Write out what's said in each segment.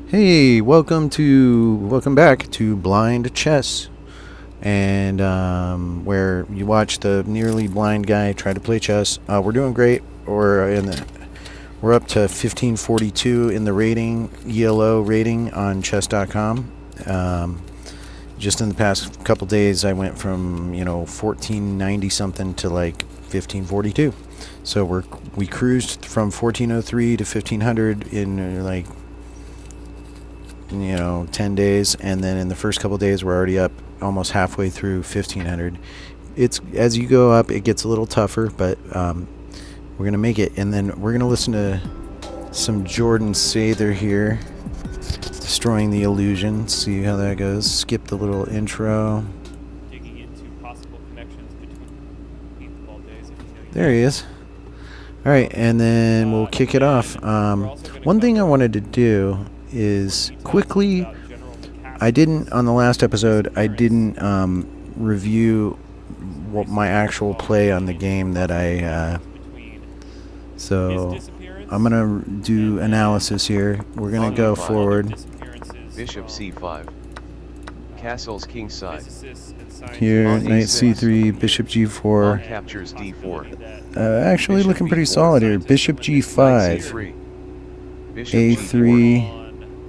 Hey, welcome back to Blind Chess, and where you watch the nearly blind guy try to play chess. We're doing great. We're up to 1542 in the rating, ELO rating on chess.com. Just in the past couple days, I went from 1490 something to like 1542. So we cruised from 1403 to 1500 in like 10 days, and then in the first couple days we're already up almost halfway through 1500. It's as you go up it gets a little tougher, but we're gonna make it. And then we're gonna listen to some Jordan Sather here, Destroying the Illusion. See how that goes. Skip the little intro. Digging into possible connections between paintball days. There he is. Alright, and then we'll kick it off. One thing I wanted to do is quickly, I didn't on the last episode, I didn't review what my actual play on the game that so I'm gonna do analysis here. We're gonna go forward. Bishop c5. Castles kingside. Here, knight c3, bishop Pawn g4. captures d4. Actually looking pretty solid here. Bishop Knight g5, c3. Bishop a3.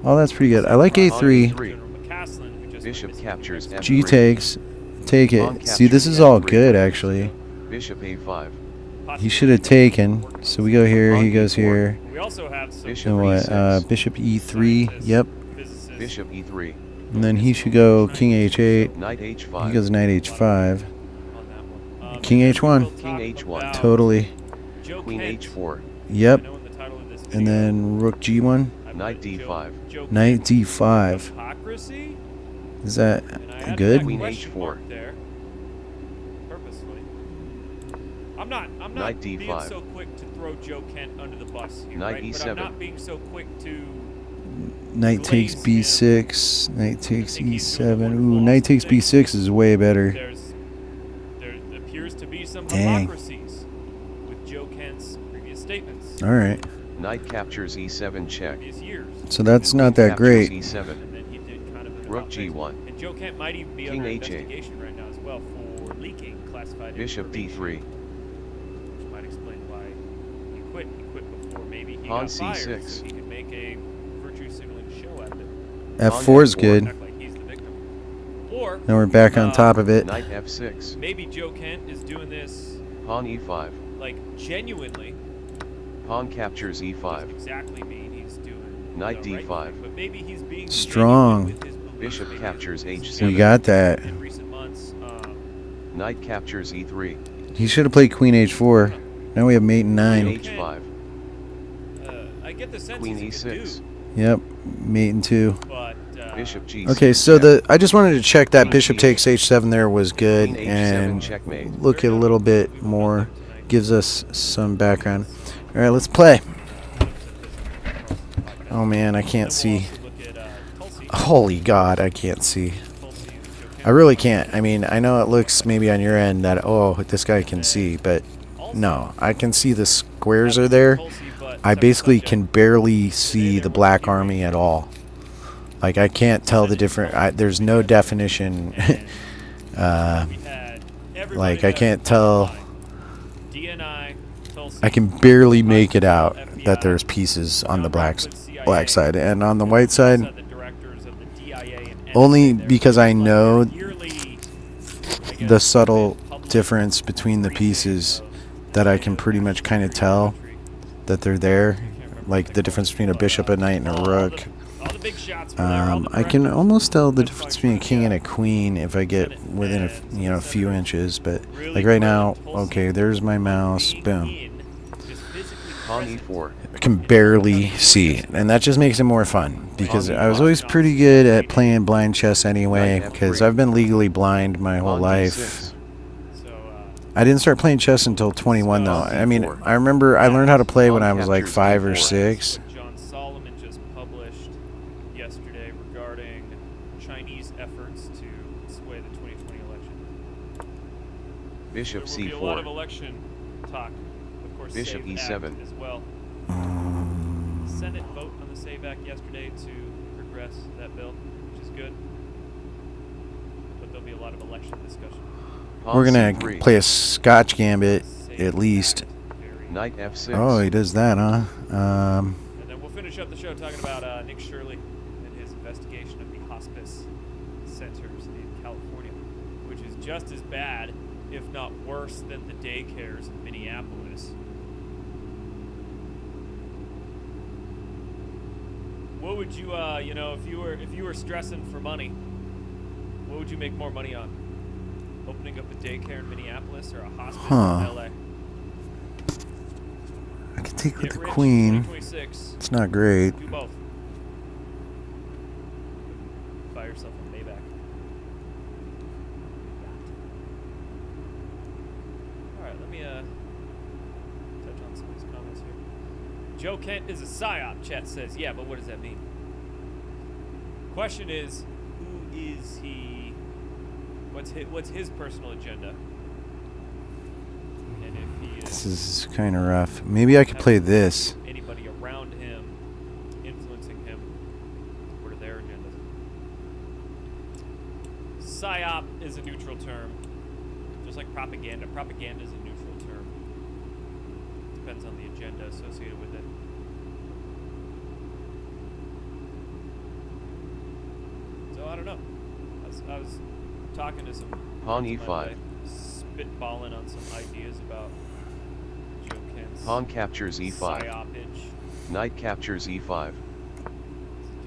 Oh, that's pretty good. I like a3. g3. Bishop captures f3. G takes. Take it. See, this is all good, actually. Bishop a5. He should have taken. So we go here, he goes here. We also have some Bishop And what? e6. Bishop e3. Yep. physicists. Bishop e3. And then he should go king h8. Knight h5. He goes knight h5. on that one. King h1. King h1. Totally. Joe Queen Kent. h4. Yep. I know in the title of this And video, then rook g1. I Knight put d5. Joe Knight Kent. d5. Hypocrisy? Is that And I added good? that Queen question h4. mark there purposely. I'm not Knight being d5. so quick to throw Joe Kent under the bus here, Knight right? But e7. I'm not being so quick to Knight takes glaze him. b6. Knight takes think he's doing a e7. wonderful Ooh, knight takes thing. b6 is way better. There appears to be some Dang. hypocrisies with Joe Kent's previous statements, Alright. Knight captures e7 check. previous years. So that's not that Captures great. e7. And then he did kind of an Rook about face. g1. And Joe Kent might even be King under h8. investigation right now as well for leaking classified Bishop information, d3. which might explain why he quit. He quit before maybe he Pawn got fired, c6. so he could make a virtue signaling show out of it. f4 is Pawn good. Act like he's the victim. Or Now we're back on top of it. Knight f6. maybe Joe Kent is doing this Pawn e5. like genuinely. Pawn captures Doesn't e5. exactly mean he's doing Knight the right d5. thing, but maybe he's being Strong. genuine with his belief. Bishop Maybe captures he's h7. We got that. in recent months. Knight captures e3. He should have played queen h4. Now we have mate and 9. h5. I get the sense Queen he's a good e6. dude, Yep. Mate and 2. but Bishop g6. Okay, so I just wanted to check that Queen bishop g8. takes h7 there was good, Queen h7 and checkmate. look at a little bit more, gives us some background. All right, let's play. Oh man, I can't see. Holy God, I can't see. I really can't. I mean, I know it looks maybe on your end that, oh, this guy can see, but no, I can see the squares are there. I basically can barely see the black army at all. Like, I can't tell the different, there's no definition. Like, I can't tell. I can barely make it out that there's pieces on the black side, and on the white side, only because I know the subtle difference between the pieces that I can pretty much kind of tell that they're there, like the difference between a bishop, a knight, and a rook. I can almost tell the difference between a king and a queen if I get within a few inches, but like right now, okay, there's my mouse, boom. Pawn e4. I can barely see, and that just makes it more fun, because I was always pretty good at playing blind chess anyway, because I've been legally blind my whole Pawn life. d6. I didn't start playing chess until 21 though. I mean, I remember I learned how to play when I was like 5 or 6. John Solomon just published yesterday regarding Chinese efforts to sway the 2020 election. Bishop There will be a lot of c4. election talk, of course. Bishop Save e7. Act as well. Senate vote on the SAVE Act yesterday to progress that bill, which is good. But there'll be a lot of election discussion. We're gonna C3. play a Scotch Gambit SAVE at least. Act, very Knight F6. Oh, he does that, huh? And then we'll finish up the show talking about Nick Shirley and his investigation of the hospice centers in California, which is just as bad, if not worse, than the daycares in Minneapolis. What would you, you know, if you were stressing for money, what would you make more money on? Opening up a daycare in Minneapolis or a hospice in LA? I can take with Get the rich, queen. 2026. It's not great. Do both. Buy yourself a Maybach. Alright, let me touch on some of these comments here. Joe Kent is a psyop, chat says. Yeah, but what does that mean? Question is, who is he? What's his personal agenda? And if he This is is kind of rough. Maybe I could play this. anybody around him influencing him, what are their agendas? Psyop is a neutral term, just like propaganda. Propaganda is a neutral term. Depends on the agenda associated with it. So I don't know. I was talking to some Pawn friends of mine E5. today, spitballing on some ideas about Joe Kent's Pawn captures E5. psyopage. Knight captures E5.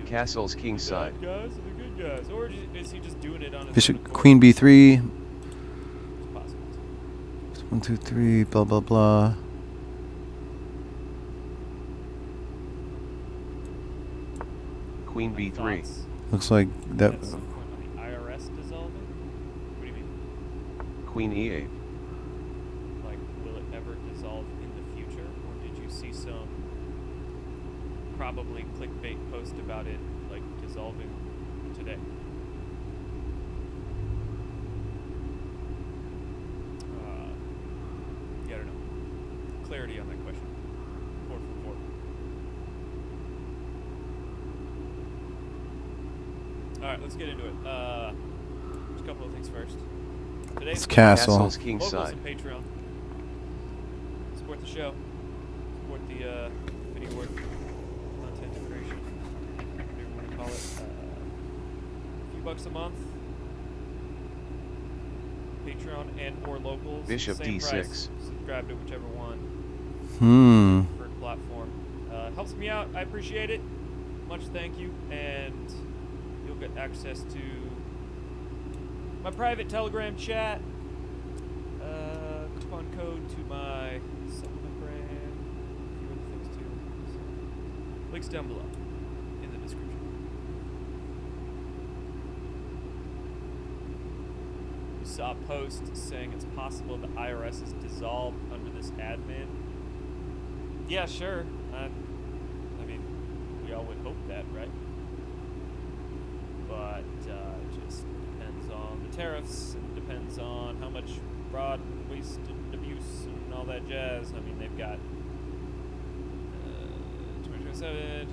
Castles kingside. Guys are the good guys, or is he just doing it on his own Bishop, accord? queen b3. It's possible. 1, 2, 3. Blah blah blah. Queen B3. Thoughts Looks like that. at some point on the IRS dissolving? What do you mean? Queen E8. Like, will it ever dissolve in the future, or did you see some probably clickbait post about it, like, dissolving today? Yeah, I don't know. Clarity on that question. 4 for 4. Alright, let's get into it. Just a couple of things first. Today's It's castle. Castles Locals kingside. and Patreon. Support the show. Support the video work, content creation, whatever you want to call it. A few bucks a month. Patreon and or locals. Bishop same D6. price. Subscribe to whichever one. Preferred platform. Helps me out. I appreciate it. Much thank you. And you'll get access to my private Telegram chat. Coupon code to my supplement brand. A few other things too. So, links down below in the description. We saw a post saying it's possible the IRS is dissolved under this admin. Yeah, sure. I mean, we all would hope that, right? But it just depends on the tariffs and depends on how much fraud and waste and abuse and all that jazz. I mean, they've got 2027,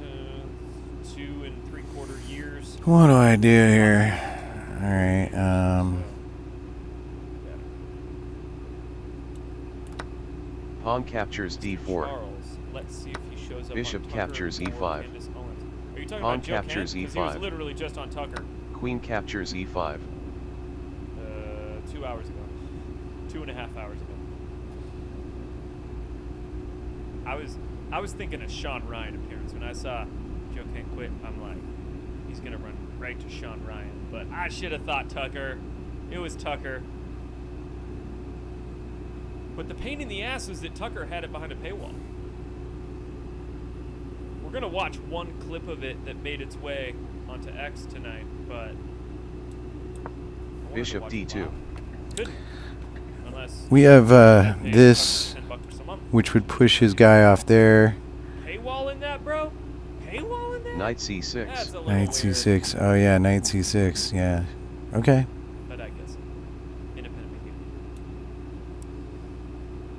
2 3/4 years. What do I do here? All right. Pawn captures D4. Charles, let's see if he shows up. Bishop on Tucker captures or E5. Candace Owens. Are you talking Pawn about Joe captures Kent? 'Cause he was E5. literally just on Tucker. Queen captures E5. 2 hours ago. 2.5 hours ago. I was thinking a Sean Ryan appearance. When I saw Joe Kent quit, I'm like, he's gonna run right to Sean Ryan. But I should have thought Tucker. It was Tucker. But the pain in the ass was that Tucker had it behind a paywall. We're gonna watch one clip of it that made its way onto X tonight, but I wanted to Bishop watch it D2. live. Couldn't. Unless We have I paid this, $10 a month. which would push his guy off there. Paywall in that, bro? Paywall in that? Knight That's C6. a little Knight weird. c6. Oh yeah, knight c6. Yeah. Okay. But I guess independent media.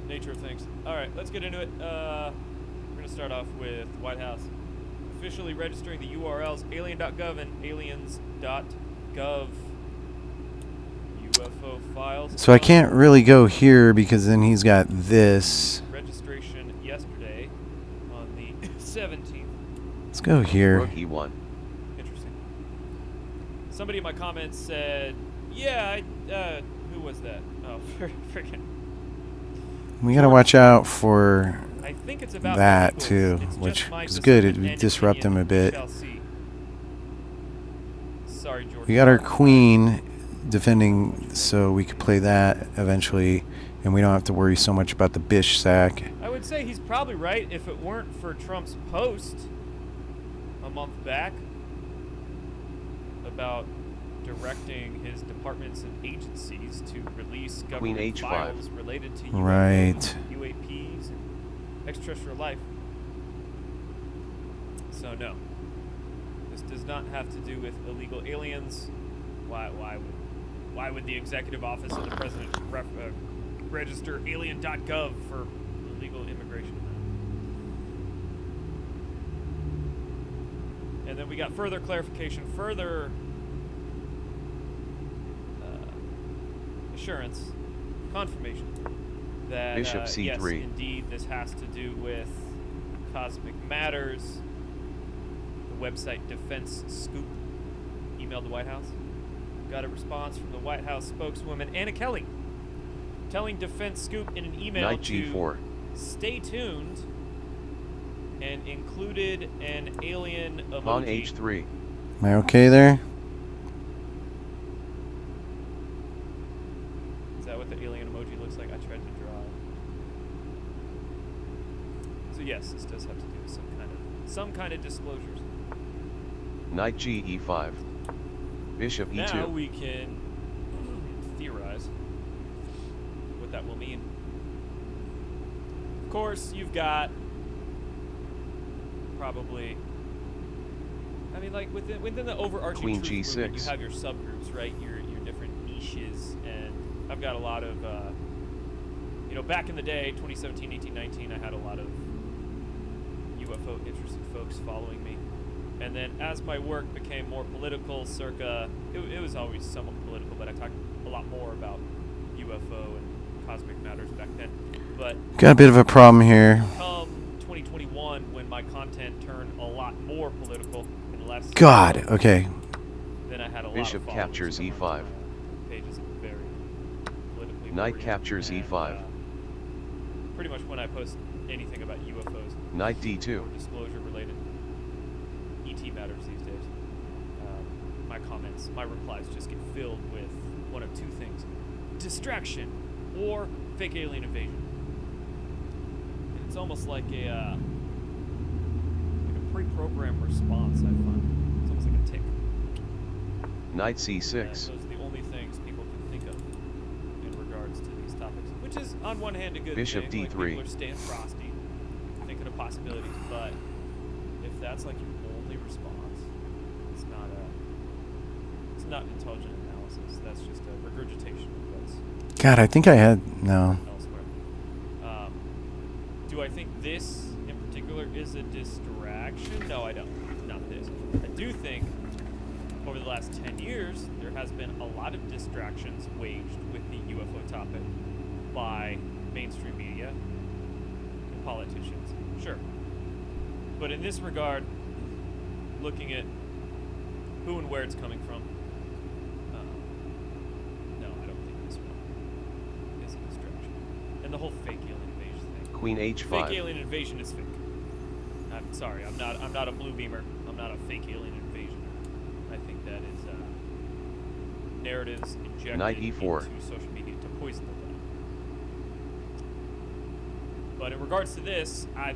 Nature of things. All right, let's get into it. We're gonna start off with White House. officially registering the URLs alien.gov and aliens.gov UFO files. So I can't really go here because then he's got this. Registration yesterday on the 17th. Let's go here. Rookie 1. Interesting. Somebody in my comments said, yeah, who was that? Oh, freaking. We gotta watch out for I think it's about that illegals. too, It's which just my is good. It discernment would and disrupt them a opinion. We bit. shall see. Sorry, George. We got our queen defending, so we could play that eventually, and we don't have to worry so much about the bish sack. I would say he's probably right if it weren't for Trump's post a month back about directing his departments and agencies to release government H5. files related to Right. UFOs, UAPs, and extraterrestrial life. So no, this does not have to do with illegal aliens. Why would the executive office of the president register alien.gov for illegal immigration? And then we got further clarification, further assurance, confirmation that Bishop yes, C3. indeed, this has to do with cosmic matters. The website Defense Scoop emailed the White House. Got a response from the White House spokeswoman Anna Kelly, telling Defense Scoop in an email Knight to G4. stay tuned, and included an alien emoji. Pawn H3. Am I okay there? Is that what the alien emoji looks like? I tried to draw it. So yes, this does have to do with some kind of disclosures. Knight G E5. Bishop E2. Now we can theorize what that will mean. Of course, you've got probably, I mean, like within the overarching Queen truth G6. movement, you have your subgroups, right? Your different niches, and I've got a lot of, back in the day, 2017, 18, 19, I had a lot of UFO interested folks following me. And then as my work became more political, circa, it was always somewhat political, but I talked a lot more about UFO and cosmic matters back then. But Got a bit of a problem here. come 2021, when my content turned a lot more political and less... God, okay. Then I had a Bishop lot of followers captures come E5. onto my pages very politically Knight oriented, captures and, E5. Pretty much when I post anything about UFOs, Knight D2. or disclosure related ET matters these days, my comments, my replies just get filled with one of two things: distraction or fake alien invasion. And it's almost like a pre-programmed response, I find. It's almost like a tick. Knight And C6. those are the only things people can think of in regards to these topics, which is on one hand a good Bishop thing. Like, D3. people are staying frosty, thinking of possibilities, but if that's like your only response, it's not intelligent analysis. That's just a regurgitation of what's God, I think I had no. elsewhere. Do I think this in particular is a distraction? No, I don't. Not this. I do think over the last 10 years, there has been a lot of distractions waged with the UFO topic by mainstream media and politicians. Sure. But in this regard, looking at who and where it's coming from, no, I don't think this one is a distraction. And the whole fake alien invasion thing. Queen Fake H5. alien invasion is fake. I'm sorry, I'm not a blue beamer. I'm not a fake alien invasion. I think that is narratives injected Knight E4. into social media to poison the well. But in regards to this, I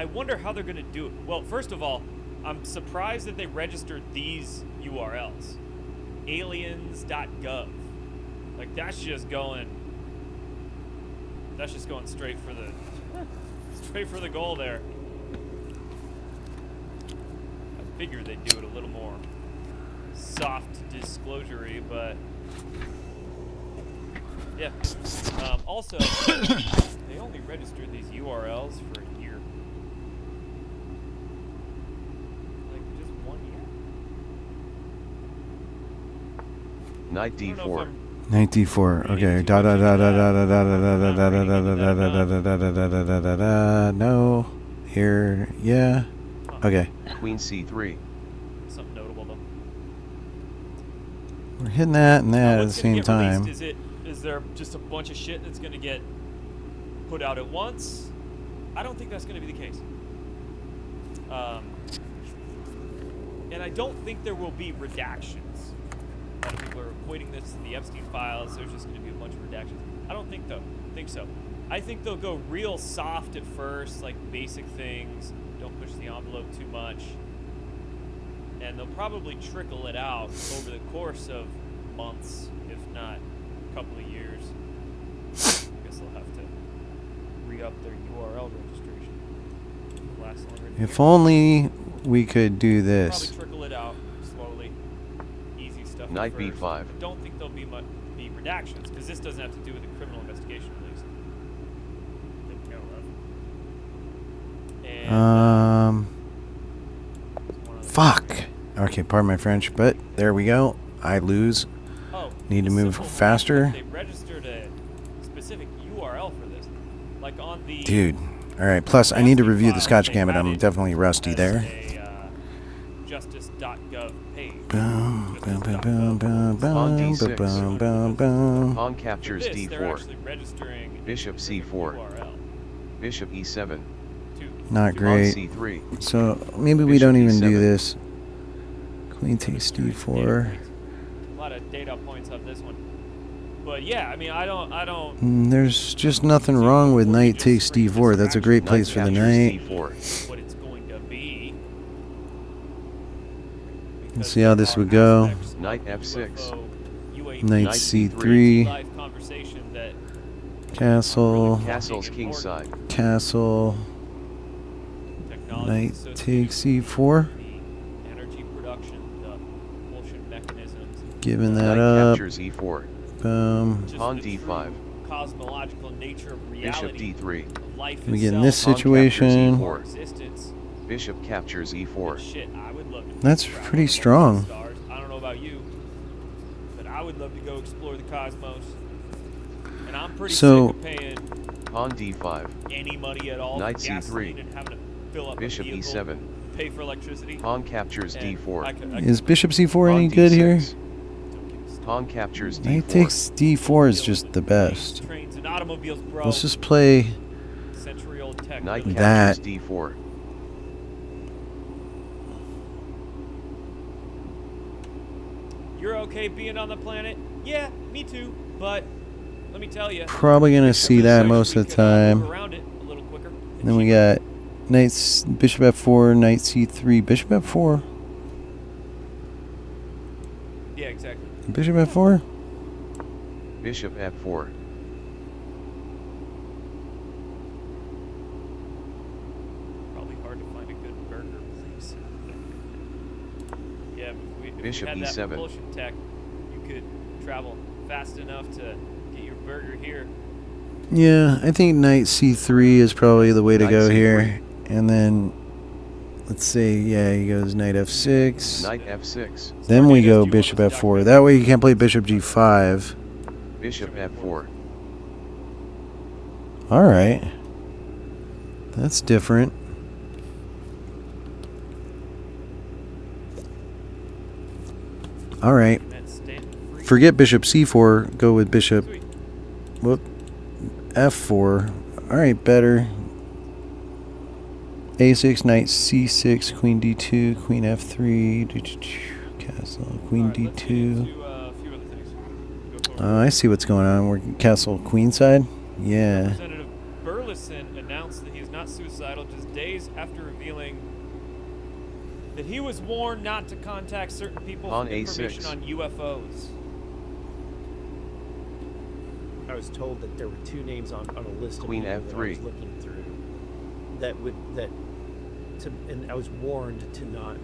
wonder how they're going to do it. Well, first of all, I'm surprised that they registered these URLs. Aliens.gov. Like, that's just going straight for the goal there. I figured they'd do it a little more soft disclosure-y, but yeah. Also, they only registered these URLs for a year. Knight I don't know if D4. I'm Knight d4. Okay. Da da da da da da da da da da da da da da da da da da da da. No. Here. Yeah. Okay. Queen C3. something notable though. We're hitting that and that at the What's gonna same get time. released? Is there just a bunch of shit that's gonna get put out at once? I don't think that's gonna be the case. And I don't think there will be redactions. A lot of people are equating this to the Epstein files. There's just going to be a bunch of redactions. I don't think so. I think they'll go real soft at first, like basic things. Don't push the envelope too much. And they'll probably trickle it out over the course of months, if not a couple of years. I guess they'll have to re-up their URL registration. It'll last longer than If only we could do Probably this. trickle it out slowly. Easy stuff. at Knight first. B5. Don't think there'll be redactions because this doesn't have to do with the criminal investigation, at least. Didn't know of. And, one other Fuck. thing. Okay, pardon my French, but there we go. I lose. Oh, Need to the move simple faster. fact that They registered a specific URL for this, like on the. Dude. Alright, plus I need to review the files, Scotch they Gambit. had I'm it definitely rusty as there. a, justice.gov page. Boom, boom, boom, boom, Justice.gov. boom, Pawn boom, D6. boom, boom, boom. Pawn For captures this, they're D4. actually registering Bishop a specific C4. URL Bishop E7. to Not Pawn great. C3. So maybe we Bishop don't even do E7. this. Queen takes d4. A lot of data points on this one. But yeah, I mean, I don't. There's just nothing wrong with knight takes d4. That's a great Knight place for the captures knight. D4. What it's going to be. Let's see how this would go. Knight F6. Knight Knight c3. Live conversation that Castle. Castle's kingside. Castle. technology Knight associated takes with e4. the energy production, the propulsion mechanisms. Giving that Knight up. captures E4. Boom. Just Pawn the D5. true cosmological nature of Bishop reality D3. of life We get in itself, this Pawn captures situation. E4. existence. Bishop captures And E4. shit, I would love to That's travel pretty to strong. the stars. I don't know about you, but I would love to go explore the cosmos. And I'm pretty So- sick of paying Pawn D5. any money at all Knight for gasoline C3. and having to fill up Bishop a vehicle, E7. pay for electricity. Pawn captures And D4. Is bishop c4 any Pawn good here? D6. Pawn captures Knight D4. takes d4 is just the best. Trains and automobiles, bro. Let's just play Century-old tech. Knight really. That- captures D4. You're okay being on the planet? Yeah, me too. But let me tell you, probably gonna see that most of the time. around it a little quicker. and Then we cheaper. got bishop f4, knight c3, bishop f4, Yeah, exactly. bishop f4. Bishop F4. Probably hard to find a good burger place. Yeah, but if Bishop we had that E7. propulsion tech, you could travel fast enough to get your burger here. Yeah, I think knight c3 is probably the way to Knight go C3. here. And then let's say, yeah, he goes knight f6. Knight F6. Then we Stargated, go do you want bishop this f4. document? That way you can't play bishop g5. Bishop F4. All right, that's different. All right, And then stand free. forget bishop c4. Go with bishop Sweet. whoop f4. All right, better. a6, knight c6, queen d2, queen f3, castle, queen Alright, let's get d2. into, a few other things. Go forward. I see what's going on. We're castle queenside. Yeah. Representative Burleson announced that he is not suicidal just days after revealing that he was warned not to contact certain people On for information A6. on UFOs. I was told that there were two names on a list Queen of people that I was F3. looking through and I was warned to not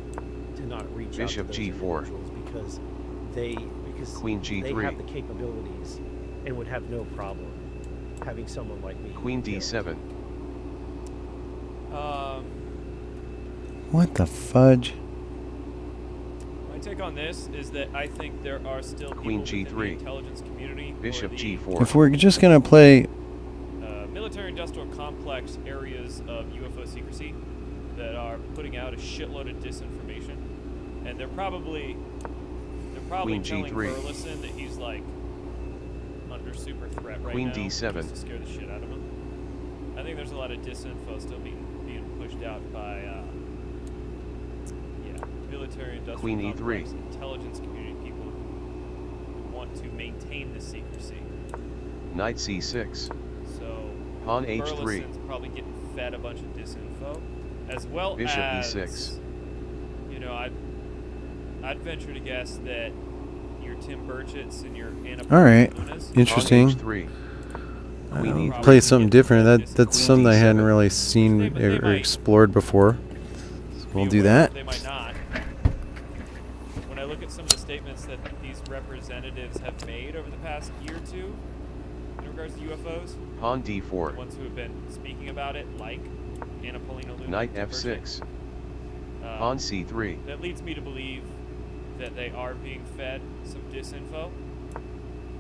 reach Bishop out to those G4. individuals because Queen they G3. have the capabilities and would have no problem having someone like me. Queen killed. D7. What the fudge? I take on this is that I think there are still Queen people within G3. the intelligence community Bishop or the G4. If we're just gonna play, military-industrial complex areas of UFO secrecy that are putting out a shitload of disinformation, and they're probably Queen telling G3. Burleson that he's like under super threat right Queen now, D7. just to scare the shit out of him. I think there's a lot of disinfo still being pushed out by military-industrial Queen complex E3. intelligence community people who want to maintain the secrecy. Knight C6. So Pawn H3. Burleson's probably getting fed a bunch of disinfo, as well Bishop as E6. You know, I'd venture to guess that your Tim Burchett's and your Anna all right, Lunas Pawn interesting. H3. Queen E3. Play something different. That's Queen something I hadn't D7. really seen They or might explored before. So we'll be do aware, that. They might not. When I look at some of the statements that these representatives have made over the past year or two in regards to UFOs, Pawn the D4. ones who have been speaking about it, like Anna Paulina Luna, Knight Tim Burchett, F6. Pawn C3. that leads me to believe that they are being fed some disinfo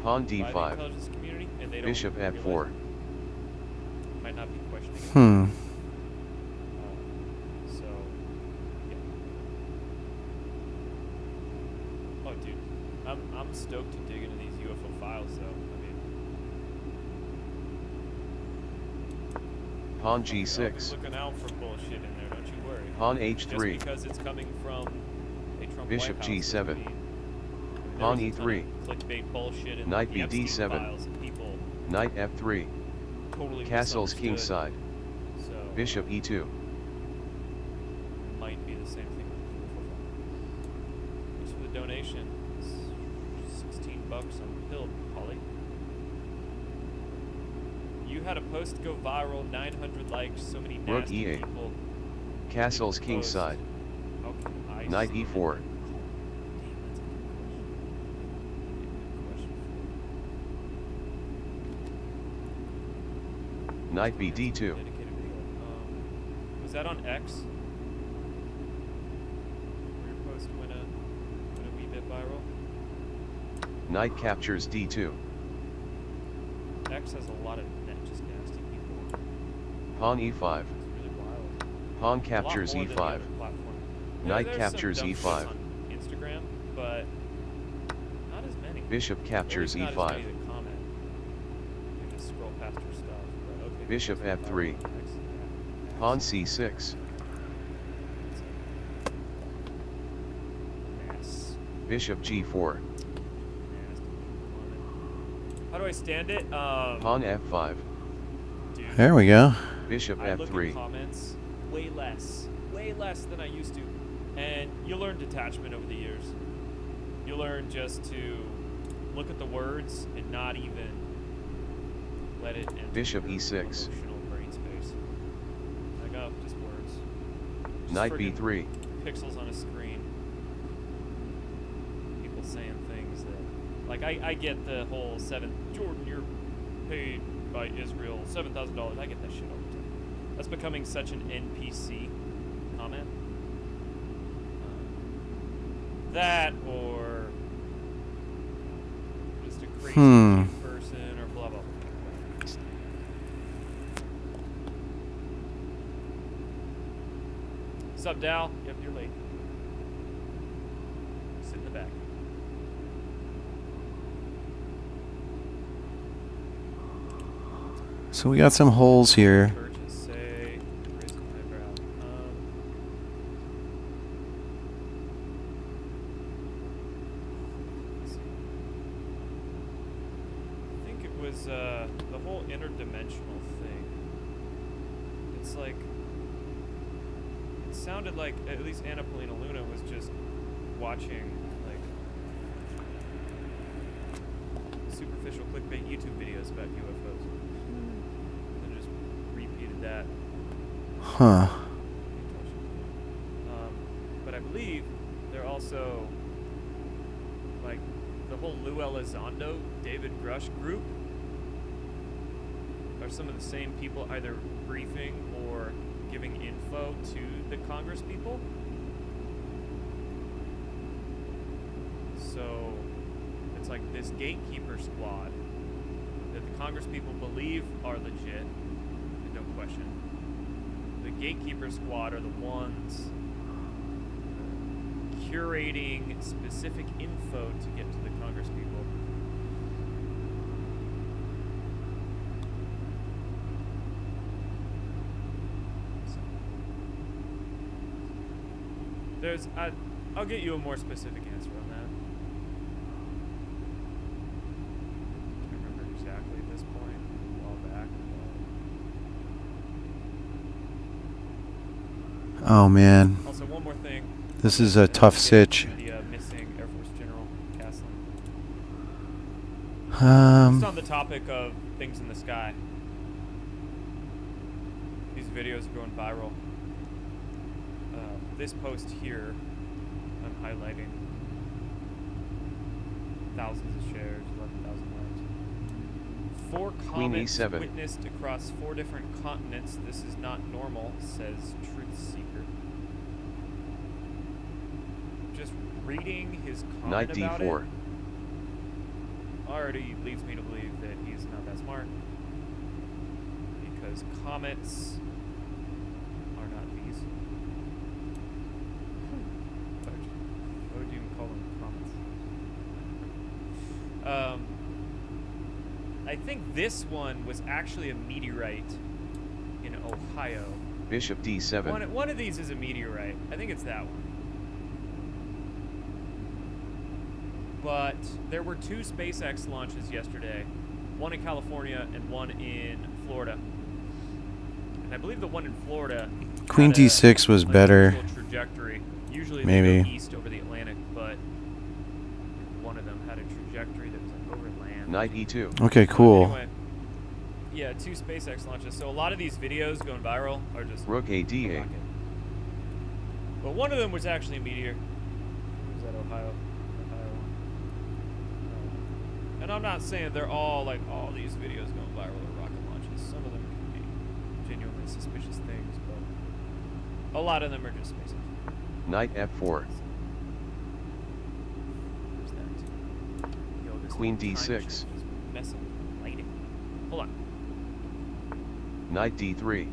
Pawn by the D5. intelligence community, and they don't Bishop realize F4. it. Might not be questioning it. So, yeah. Oh, dude, I'm stoked to dig into these UFO files, though. I mean, Pawn I'll be G6. looking out for bullshit in there. Don't you worry. Pawn Just H3. because it's coming from a Trump Bishop White House G7. doesn't mean Pawn there's a ton E3. of clickbait bullshit in Knight the Epstein BD7. files and people Knight F3. totally Castles misunderstood. kingside. So Bishop E2. might be the same thing. Thanks for the donation. It's $16 on Pill, Polly. You had a post go viral, 900 likes, so many Rook nasty E8. people. Castles Post. kingside. How can I Knight see it? E4. Damn, that's a good question. Knight BD2. Dedicated video. Was that on X? Where your post went a wee bit viral? Knight captures D2. X has a lot of just nasty people. Pawn E5. It's really wild. Pawn A captures lot more than the E5. other platform. Knight There's captures some dumb E5. shits on Instagram, but not as many. Bishop captures Or at least not as many E5. that comment. You just scroll past her stuff. But okay, Bishop that's F3. X. Pawn C6. Yes. Bishop G4. How do I stand it? Pawn F5. Dude, There we go. Bishop I look at F3. comments way less than I used to, and you learn detachment over the years. You learn just to look at the words and not even let it enter Bishop your E6. emotional brain space. Like, oh, just words. Just Knight friggin' B3. Pixels on a screen. People saying things that, like, I get the whole Jordan, you're paid by Israel $7,000. I get that shit all the time. That's becoming such an NPC comment. That or just a crazy cute person or blah blah blah. Sup, Dal? Yep, you're late. Sit in the back. So we got some holes here. Purchase, say, raise my eyebrow. Let's see. I think it was the whole interdimensional thing. It's like it sounded like at least Anna Paulina Luna was just watching like superficial clickbait YouTube videos about UFOs. And just repeated that. Huh. But I believe they're also like the whole Lou Elizondo, David Grush group are some of the same people either briefing or giving info to the Congress people. like this gatekeeper squad that the Congress people believe are legit, and no question. The gatekeeper squad are the ones curating specific info to get to the Congress people. There's, I'll get you a more specific answer on that. Can't remember exactly at this point. A while back. Oh man, Also, one more thing. this is a tough sitch. The missing Air Force General Castling. Just Um, on the topic of things in the sky. These videos are going viral. This post here, I'm highlighting thousands of shares, 11,000 likes. 4 Queen comets E7. witnessed across 4 different continents. This is not normal, says Truth Seeker. Just reading his comment Knight about D4. it already leads me to believe that he's not that smart. Because comets are not these. What would you even call them? Comets. I think this one was actually a meteorite in Ohio. Bishop D7. One of these is a meteorite. I think it's that one. But there were 2 SpaceX launches yesterday. One in California and one in Florida. And I believe the one in Florida Queen had D6 was better. unusual trajectory. Usually they Maybe. go east over the Atlantic, but one of them had a trajectory that was like over land. Knight E2. Okay, But cool. Anyway, yeah, 2 SpaceX launches. So a lot of these videos going viral are just Rook a AD8. rocket. But one of them was actually a meteor. Who was that? Ohio one. And I'm not saying they're all like all these videos going viral are rocket launches. Some of them can be genuinely suspicious things, but a lot of them are just SpaceX. Knight F4. There's that. Yo, this Queen little time D6. shift is messing with the lighting. Hold on. Knight D3.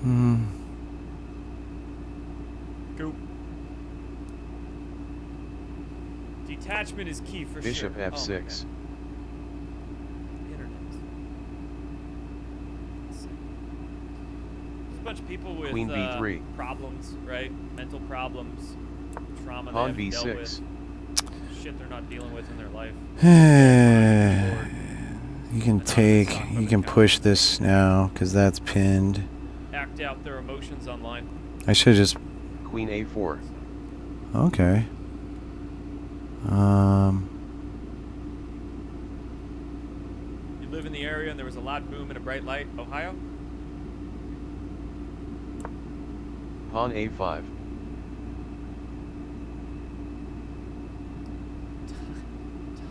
Hmm. Go. Detachment is key for Bishop sure. F6. Oh my God. Internet. Let's see. There's a bunch of people with Queen B3. problems, right? Mental problems, trauma Pawn they haven't dealt B6. with, shit they're not dealing with in their life. You can push this now because that's pinned. Act out their emotions online. I should just, Queen A4. okay. You live in the area and there was a loud boom and a bright light. Ohio? Pawn A5.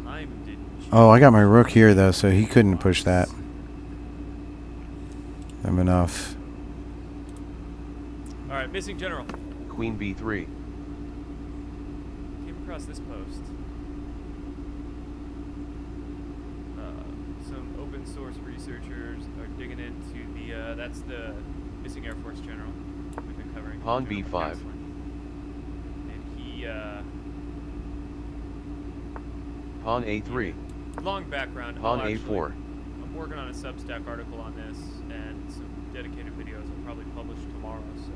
Time did. Oh, I got my rook here though, so he couldn't push that. I'm enough. All right, missing general. Queen B3. Came across this post. Some open source researchers are digging into the. That's the missing Air Force general we've been covering. Pawn General B5. Castling. And he. Pawn A3. Long background. Pawn I'll actually- A4. I'm working on a Substack article on this and some dedicated videos I'll probably publish tomorrow, so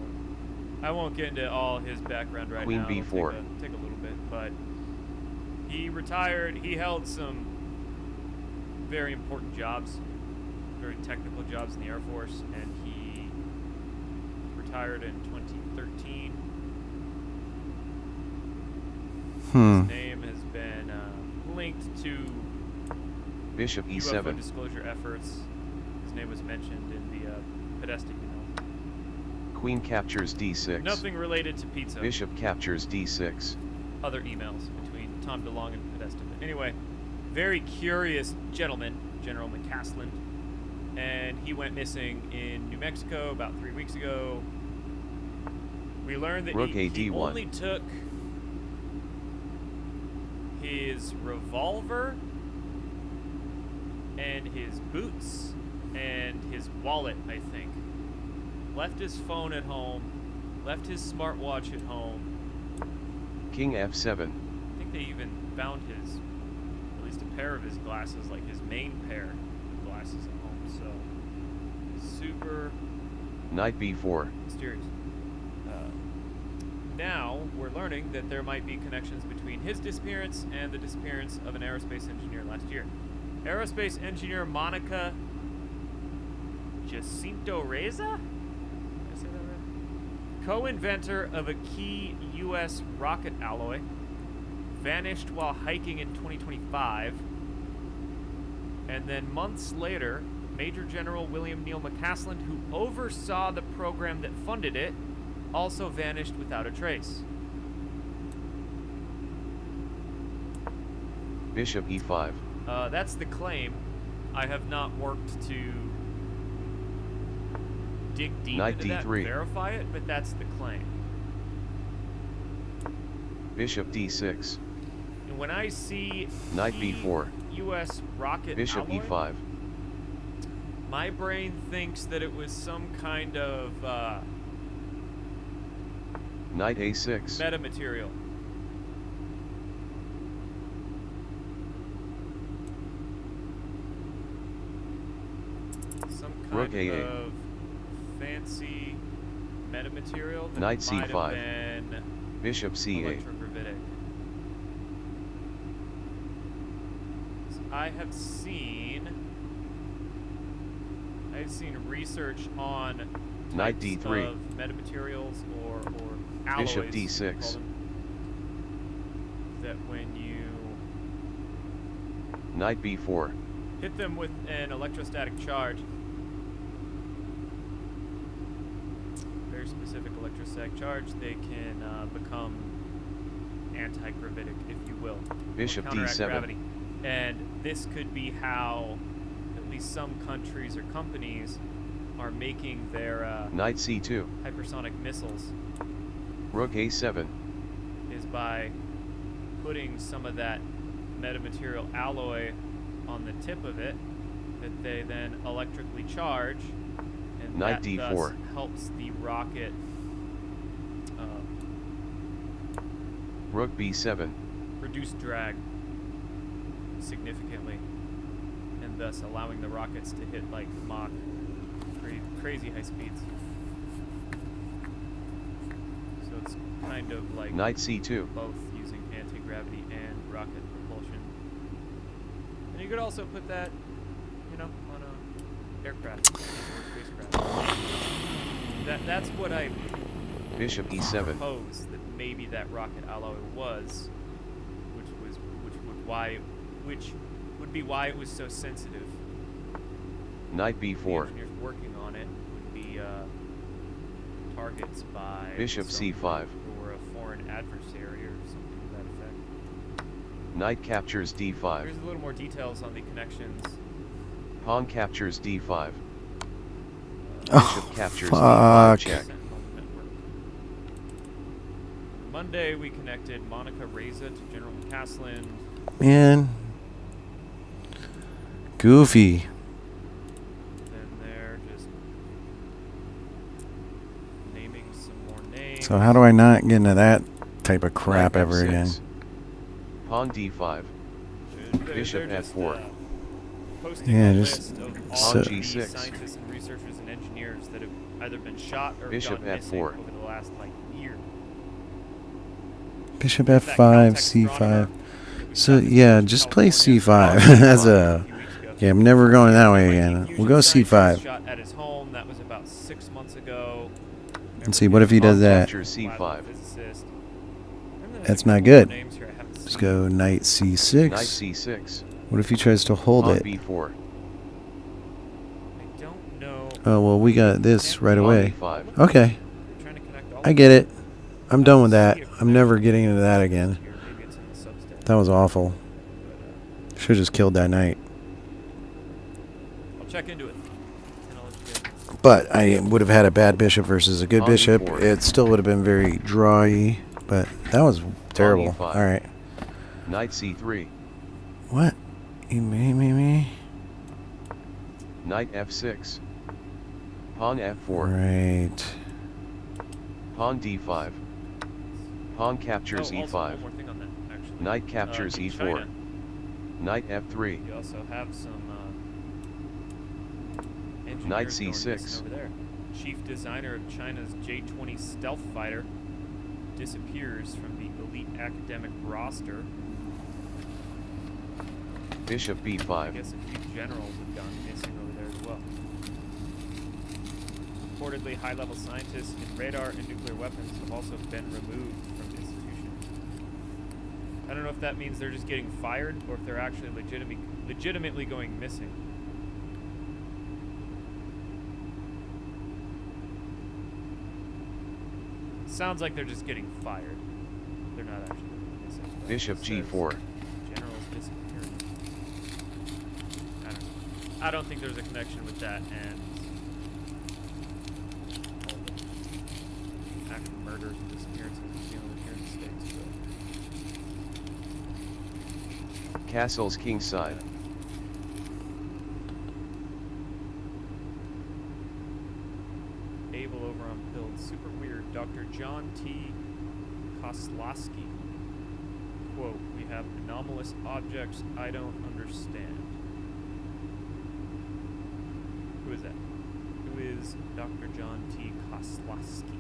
I won't get into all his background right Queen now. It'll B4. take a little bit, but he retired. He held some very important jobs, very technical jobs in the Air Force, and he retired in 2013. His name has been linked to Bishop UFO E7. disclosure efforts. His name was mentioned in the Podesta email. Queen captures D6. Nothing related to pizza. Bishop captures D6. Other emails between Tom DeLonge and Podesta. But anyway, very curious gentleman, General McCaslin, and he went missing in New Mexico about 3 weeks ago. We learned that Rook he AD1. only took his revolver and his boots and his wallet, I think. Left his phone at home, left his smartwatch at home. King F7. I think they even found his, at least a pair of his glasses, like his main pair of glasses at home. So, super Knight B4. mysterious. Now, we're learning that there might be connections between his disappearance and the disappearance of an aerospace engineer last year. Aerospace engineer Monica Jacinto Reza? Did I say that right? Co-inventor of a key U.S. rocket alloy, vanished while hiking in 2025. And then months later, Major General William Neal McCaslin, who oversaw the program that funded it, also vanished without a trace. Bishop E5. That's the claim. I have not worked to dig deep Knight into that and D3. verify it, but that's the claim. Bishop D6. And when I see Knight key B4. U.S. rocket Bishop alloy, E5. my brain thinks that it was some kind of Knight A6. metamaterial. Some Rook kind A8. of fancy metamaterial that Knight might C5. have been Bishop C8. electrogravitic. I have seen research on Knight types D3. of metamaterials or alloys, Bishop we D6. call them, that when you Knight B4. hit them with an electrostatic charge, very specific electrostatic charge, they can become anti-gravitic, if you will. or Bishop counteract D7. gravity. And this could be how at least some countries or companies are making their Knight C2. hypersonic missiles, Rook A7. is by putting some of that metamaterial alloy on the tip of it that they then electrically charge, and Knight that D4. thus helps the rocket Rook B7. reduce drag significantly, and thus allowing the rockets to hit like Mach crazy high speeds. So it's kind of like Knight C2. both using anti-gravity and rocket propulsion. And you could also put that, on a aircraft or spacecraft. That's what I Bishop E7. propose that maybe that rocket alloy was, which would be why it was so sensitive. Knight The B4. engineers working on it would be targets by Bishop some C5. group or a foreign adversary or something to that effect. Knight captures D5. Here's a little more details on the connections. Pawn captures D5. Oh, Bishop captures fuck. D5 check. Sentinel network. Monday we connected Monica Reza to General McCaslin. Man. Goofy. Then they're just naming some more names. So how do I not get into that type of crap Knight ever F6. again? Pawn D5. Bishop They're just, F4. posting Yeah, a just list of all Pawn of the G6. scientists and researchers and engineers that have either been shot or Bishop gone missing F4. over the last year. Bishop That F5, context C5. astronomer that we So got this yeah, from just play California, C5 as a. few weeks ago. Yeah, I'm never going that way MIT again. fusion We'll go scientist C5. Shot at his home. That was about 6 months ago. Let's see, what if he does Pawn that? captures C5. Physicist. And then That's there's a not couple more good. names here I haven't Let's seen. go Knight Knight C6. C6. What if he tries to hold Pawn it? B4. I don't know. Oh, well, we got this right Pawn away. E5. Okay, I'm trying to connect all I of get them. it. I'm done with See that. if I'm never getting into that again. here. Maybe it's in the Substack. That was awful. But, Should have just killed that knight. I'll check into it, and I'll But I would have had a bad bishop versus a good Pawn bishop. e4. It still would have been very drawy. But that was terrible. e5. All right. Knight c3. What? Me. Knight f6. Pawn f4. Right. Pawn d5. Pawn captures Also, e5. one more thing on that, actually. Knight captures In e4. China, Knight f3. you also have some engineers Knight going c6. missing over there. Chief designer of China's J-20 stealth fighter disappears from the elite academic roster. Bishop I b5. guess a few generals have gone missing over there as well. Reportedly, high-level scientists in radar and nuclear weapons have also been removed from the institution. I don't know if that means they're just getting fired or if they're actually legitimately going missing. Sounds like they're just getting fired. They're not actually going missing. but Bishop it says g4. Generals disappearing. I don't know. I don't think there's a connection with that and all the actual murders and disappearances we're dealing with here in the States. But Castles kingside. Abel over on Build. Super weird. Dr. John T. Koslowski. Quote, we have anomalous objects I don't understand. Who is that? Who is Dr. John T. Koslowski?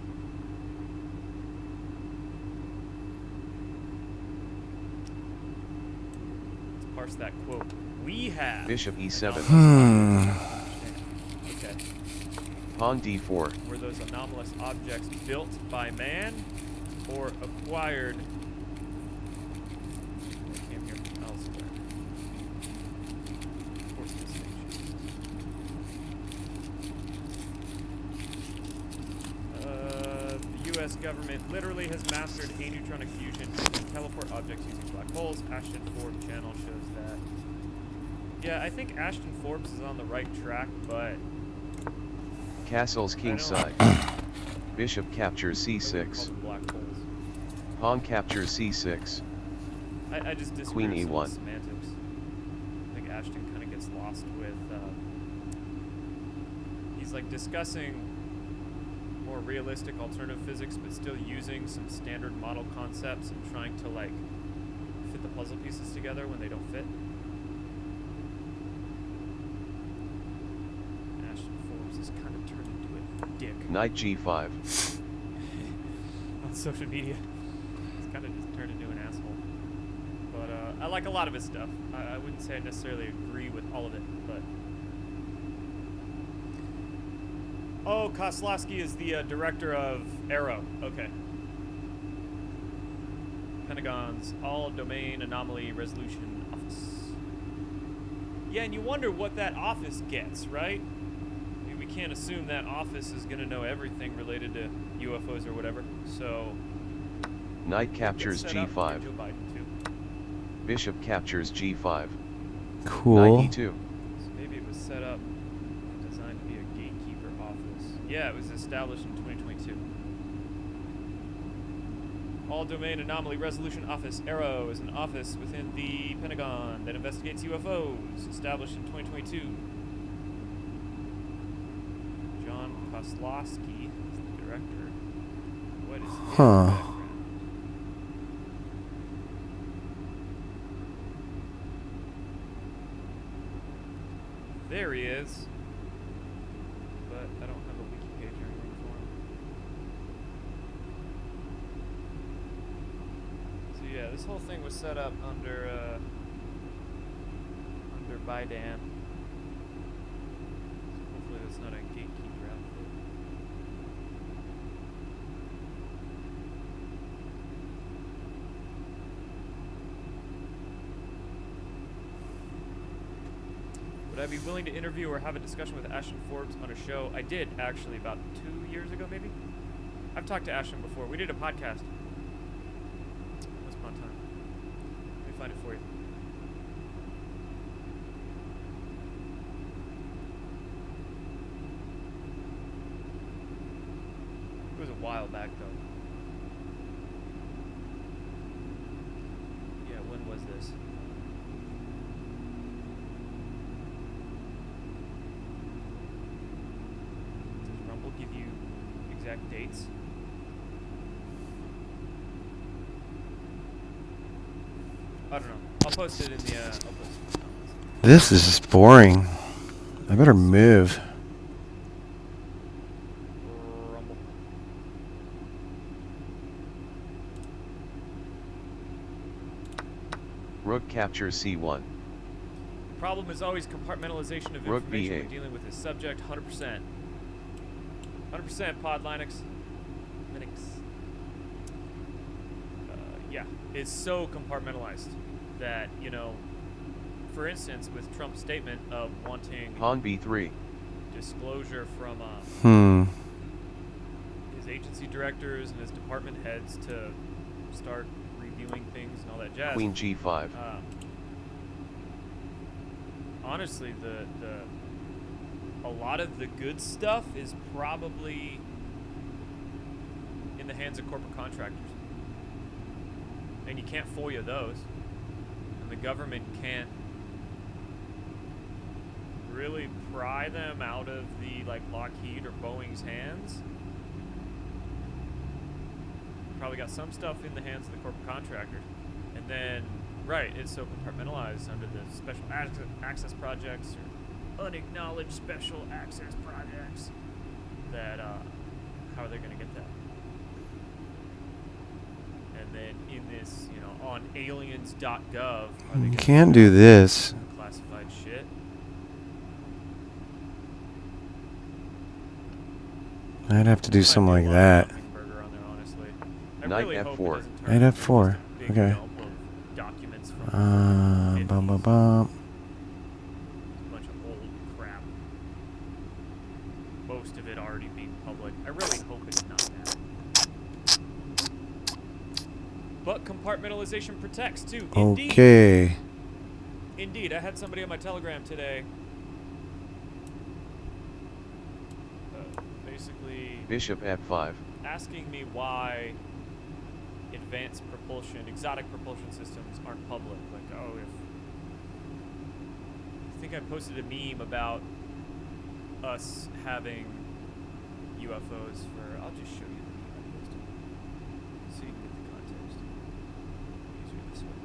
Let's parse that quote. We have Bishop e7. anomalous objects. Okay. Pawn d4. Were those anomalous objects built by man or acquired? They came here from elsewhere. Force distinction. The U.S. government literally has mastered aneutron fusion and teleport objects using black holes. Ashton Forbes channel shows that. Yeah, I think Ashton Forbes is on the right track, but Castles kingside. Bishop captures call c6. them black holes. Pawn captures c6. I just disagree Queen with some e1. of the semantics. I think Ashton kind of gets lost with, he's like discussing more realistic alternative physics, but still using some standard model concepts and trying to like fit the puzzle pieces together when they don't fit. Ashton Forbes has kind of turned into a dick Knight g5. on social media. He's kind of just turned into an asshole. But I like a lot of his stuff. I wouldn't say I necessarily agree with all of it, but. Oh, Koslowski is the director of Arrow. Okay. Pentagon's All Domain Anomaly Resolution Office. Yeah, and you wonder what that office gets, right? I mean, we can't assume that office is going to know everything related to UFOs or whatever. So. Knight captures Set up for g5. Joe Biden, too. Bishop captures g5. Cool. Knight e2. So maybe it was set up and designed to be a gatekeeper office. Yeah, it was established in 2022. All Domain Anomaly Resolution Office, Arrow, is an office within the Pentagon that investigates UFOs, established in 2022. John Koslowski is the director. What is his background? There he is. But I don't have a wiki page or anything for him. So yeah, this whole thing was set up under Biden. Hopefully that's not a gatekeeper outfit. Would I be willing to interview or have a discussion with Ashton Forbes on a show? I did, actually, about 2 years ago, maybe? I've talked to Ashton before. We did a podcast. Once upon a time. Let me find it for you. was a while back though. Yeah, when was this? Does Rumble give you exact dates? I don't know. I'll post it in the. I'll post it in the comments. This is just boring. I better move. Rumble. Rook captures C1. The problem is always compartmentalization of Rook information B8. when dealing with a subject. 100%. 100% pod Linux. Yeah, it's so compartmentalized that, you know, for instance, with Trump's statement of wanting Pawn B3. disclosure from his agency directors and his department heads to start reviewing things and all that jazz. Queen G5. Honestly, a lot of the good stuff is probably in the hands of corporate contractors. And you can't FOIA those. And the government can't really pry them out of the, like, Lockheed or Boeing's hands. Probably got some stuff in the hands of the corporate contractors. And then, right, it's so compartmentalized under the special access projects or unacknowledged special access projects that, how are they going to get that? And then in this, you know, on aliens.gov, are they You gonna can't do this. classified shit? I'd have to do Might something be a like lot that. of Hummingbirder on there, honestly. I Knight really hope it F4. doesn't turn Knight into F4. just a big Okay. dump of documents from Bum, bum, 50s. bum. A bunch of old crap. Most of it already being public. I really hope it's not that. But compartmentalization protects too. Indeed. Okay. Indeed. I had somebody on my Telegram today. Basically Bishop F5. asking me why advanced propulsion, exotic propulsion systems aren't public. Like, oh, if I think I posted a meme about us having UFOs for. I'll just show you the meme I posted, so you can get the context. Easier this way.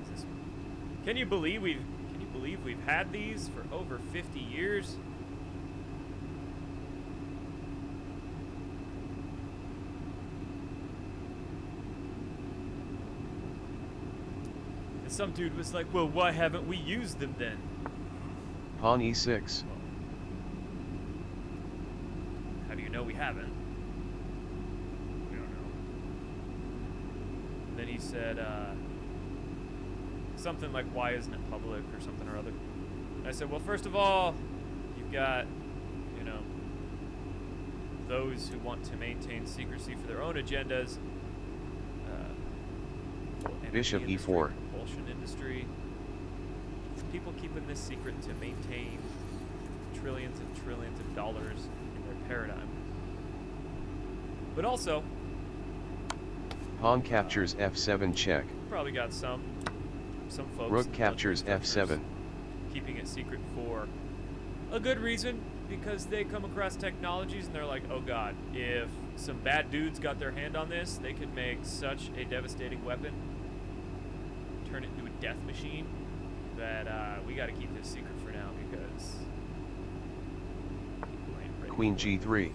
It's this one. Can you believe we've had these for over 50 years? Some dude was like, well, why haven't we used them then? Pawn E6. How do you know we haven't? We don't know. And then he said, something like, why isn't it public or something or other. And I said, well, first of all, you've got, you know, those who want to maintain secrecy for their own agendas. Bishop Industry, E4. propulsion industry. People keeping this secret to maintain trillions and trillions of dollars in their paradigm. But also, Pawn captures F7 check. probably got some folks. Rook in the captures military structures F7. keeping it secret for a good reason, because they come across technologies and they're like, oh god, if some bad dudes got their hand on this, they could make such a devastating weapon, turn it into a death machine, that we got to keep this secret for now because people ain't ready Queen for it.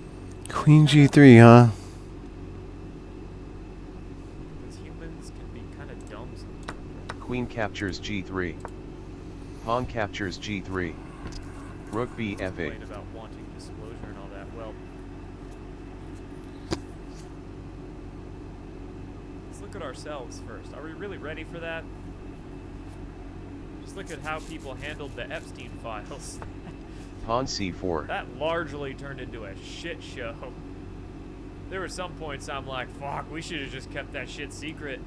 G3. Queen G3, huh? Because humans can be kind of dumb sometimes. Queen captures G3. Pawn captures G3. Rook B F8. Complain about wanting disclosure and all that. Well, let's look at ourselves first. Are we really ready for that? Just look at how people handled the Epstein files. Pawn C4. That largely turned into a shit show. There were some points I'm like, fuck, we should have just kept that shit secret.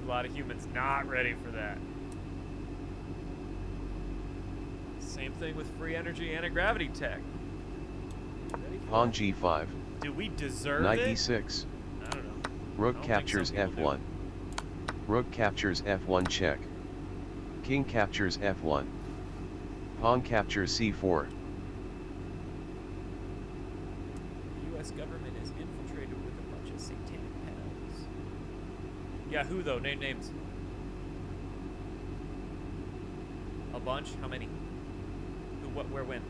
A lot of humans not ready for that. Same thing with free energy anti-gravity tech. Ready for Pawn it? G5. Do we deserve Knight it? E6. I don't know. Rook I don't think captures some people F1. Rook captures F1 check. King captures F1. Pawn captures C4. The U.S. government is infiltrated with a bunch of satanic pedos. Yeah, who though? Name names. A bunch? How many? Who, what, where, when?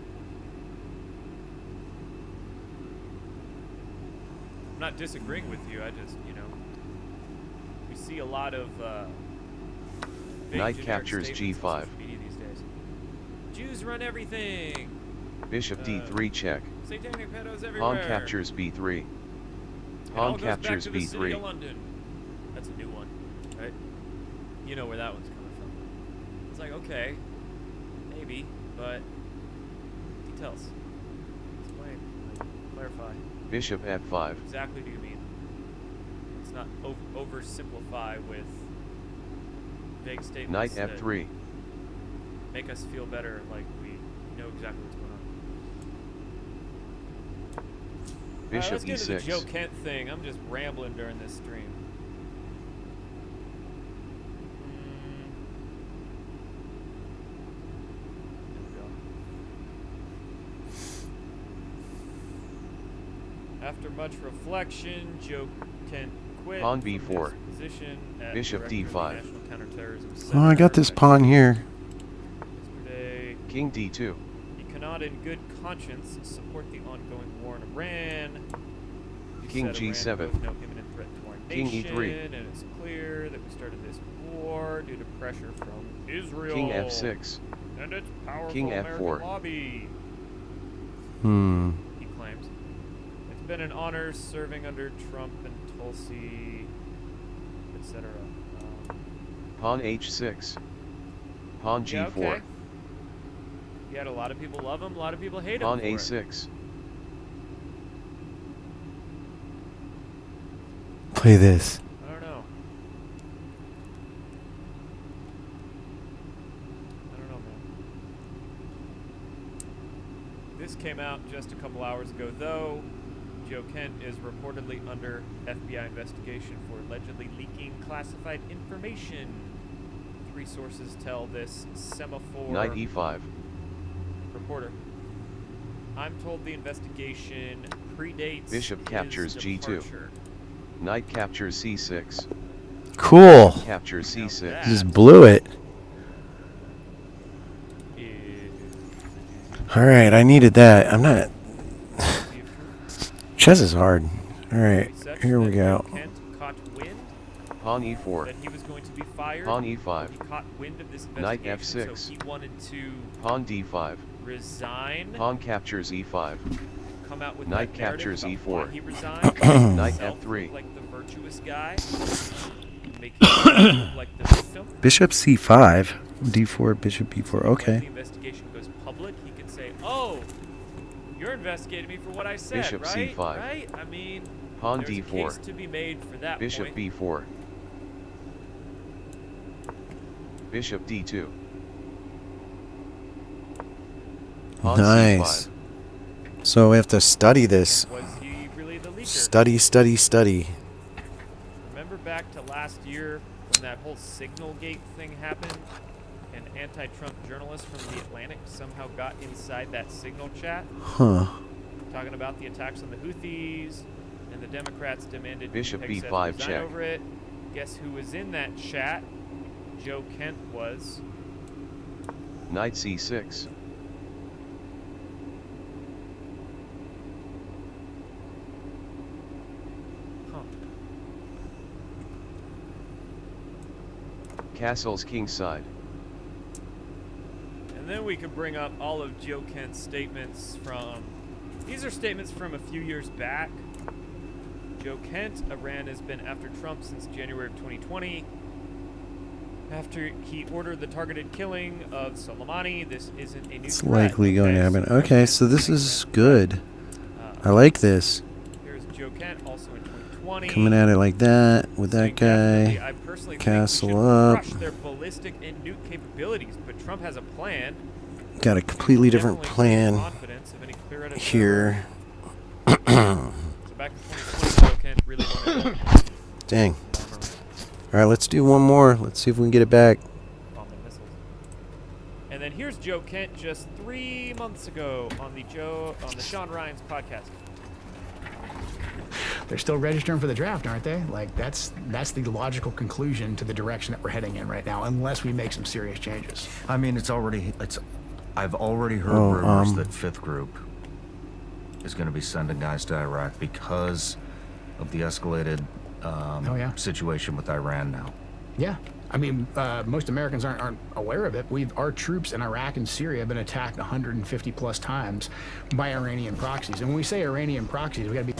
I'm not disagreeing with you. I just, you know, we see a lot of vague Knight generic captures statements on G5. social media these days. Jews run everything. Bishop D3 check. Satanic pedos everywhere. Pawn captures B3. It all Pawn goes back captures to the city of B3. London. That's a new one, right? You know where that one's coming from. It's like, okay, maybe, but details. Explain. Clarify. Bishop F5. Exactly do you mean? Let's not oversimplify with vague statements Knight that F3. make us feel better, like we know exactly what's going on. Bishop Let's get into the E6. Joe Kent thing. I'm just rambling during this stream. There we go. After much reflection, Joe Kent quit Pawn from B4. his position as Bishop director of the D5. National Counterterrorism Oh, I got Center this pawn here. yesterday. King D2. He cannot in good conscience support the ongoing war in Iran. He King said Iran G7. posed no imminent threat to our King nation, E3. and it's clear that we started this war due to pressure from Israel King F6. and its powerful King American F4. lobby, he claims. It's been an honor serving under Trump and Tulsi, etc. Pawn H6. Pawn G4. Yeah, okay. He had a lot of people love him, a lot of people hate him Pawn for it. A6. Play this. I don't know. I don't know, man. This came out just a couple hours ago, though. Joe Kent is reportedly under FBI investigation for allegedly leaking classified information. 3 sources tell this semaphore Knight E5. reporter. I'm told the investigation predates Bishop his captures G2. departure. Knight captures C6. Cool. Captures Now C6. that- Just blew it. All right, I needed that. I'm not. Chess is hard. All right, here we go. Kent caught wind Pawn E4. that he was going to be fired. Pawn E5. He caught wind of this Knight investigation, F6. so he wanted to Pawn D5. resign. Pawn captures E5. Come out with Knight that narrative captures about E4. why he resigned. Knight himself F3. look like the virtuous guy, make himself look like the victim. Bishop C5, D4, Bishop B4. When the Okay. investigation goes public, he can say, "Oh, you're investigating me for what I said, Bishop right? C5. Right? I mean, Pawn there's a D4. case to be made for that Bishop point." B4. Bishop D2. Pawn Nice. C5. So we have to study this. Was he really the leaker? Study, study, study. Remember back to last year when that whole Signal Gate thing happened? An anti-Trump journalist from The Atlantic somehow got inside that Signal chat, Huh. talking about the attacks on the Houthis, and the Democrats demanded Bishop Hegseth B5 resign check. over it. Guess who was in that chat? Joe Kent was. Knight C6. Huh. Castles kingside. And then we could bring up all of Joe Kent's statements from... These are statements from a few years back. Joe Kent, Iran has been after Trump since January of 2020. After he ordered the targeted killing of Soleimani, this isn't a new It's threat. likely going to Okay, happen. so Okay, so this is good. I Uh, like this. here's Joe Kent, also in 2020. Coming at it like that with that Definitely, guy. I personally Castle think we should up. crush their ballistic and nuke capabilities, but Trump has a plan. got a completely different Definitely plan confidence of any clear edits here. So back in 2020, Joe Kent really wanted to Dang. bomber All right, let's do one more. Let's see if we can get it back. bomb the missiles. And then here's Joe Kent just 3 months ago on the Sean Ryan's podcast. They're still registering for the draft, aren't they? Like that's the logical conclusion to the direction that we're heading in right now, unless we make some serious changes. I mean, I've already heard Oh, rumors that Fifth Group is going to be sending guys to Iraq because of the escalated situation with Iran now. Yeah, I mean, most Americans aren't aware of it. Our troops in Iraq and Syria have been attacked 150 plus times by Iranian proxies, and when we say Iranian proxies, we got to be.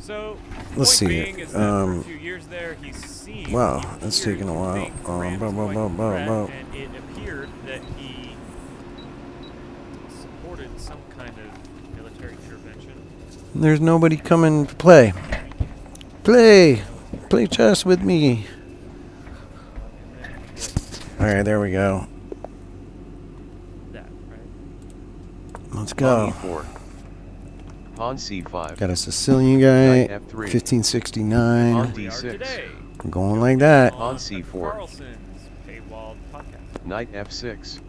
So, Let's see point being here. is that for a few years there, he seemed Wow, he that's appeared taking a to while. think Iran was quite a threat, and it appeared that he supported some kind of military intervention. There's nobody coming to play. Play chess with me. And then you get All right, there we go. that, right? Let's Pawn go. E4. Pawn C5. Got a Sicilian guy, Knight F3. 1569. Pawn We are D6. today We're going like that. Pawn on C4. Carlson's paywalled podcast. Knight F6.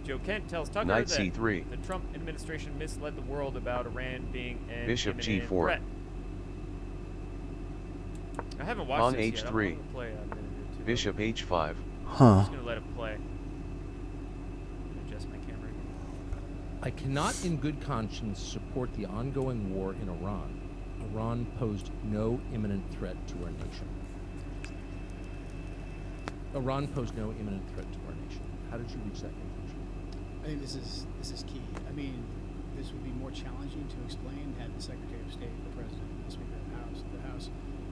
Joe Kent tells Tucker Knight that C3. the Trump administration misled the world about Iran being an Bishop imminent G4. threat. I haven't watched Pawn this yet. I'm H3. gonna play a minute or two. Bishop H5. I'm Huh. just gonna let it play. Adjust my camera again. I cannot in good conscience support the ongoing war in Iran. Iran posed no imminent threat to our nation. Iran posed no imminent threat to our nation. How did you reach that conclusion? I think this is key. I mean, this would be more challenging to explain had the Secretary of State, the President, the Speaker of the House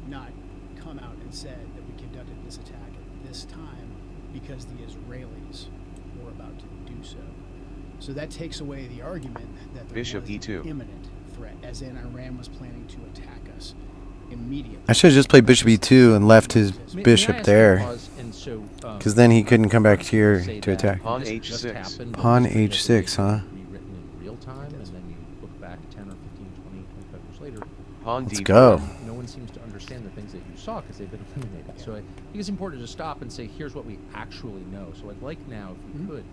not come out and said that we conducted this attack at this time because the Israelis were about to do so. So that takes away the argument that there Bishop was E2. an imminent threat, as in Iran was planning to attack us immediately. I should have just played Bishop E2 and left his May I bishop ask there. you to pause? And so, Because then he couldn't come back here say to that attack. Pawn this just H6. happened, but Pawn this was H6, huh? rewritten in real time, and then you look back 10 or 15, 20, 25 years later. Pawn Let's D4. go. No one seems to understand the things that you saw because they've been eliminated. So I think it's important to stop and say, here's what we actually know. So I'd like now, if we could,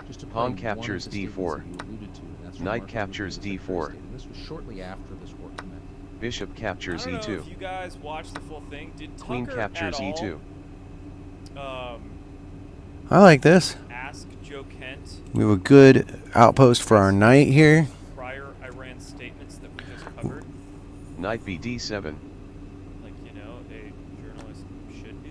just to play Pawn one captures of the statements D4. that you alluded to, and that's from Knight Marcus captures Rubio's Secretary D4. of State, and this was shortly after this war commenced. Bishop captures I don't know E2. if you guys watched the full thing. Did Queen Tucker captures at E2. all, I like this. ask Joe Kent We have a good outpost for our knight here. prior Iran statements that we just covered, Knight B D7. like, you know, a journalist should do?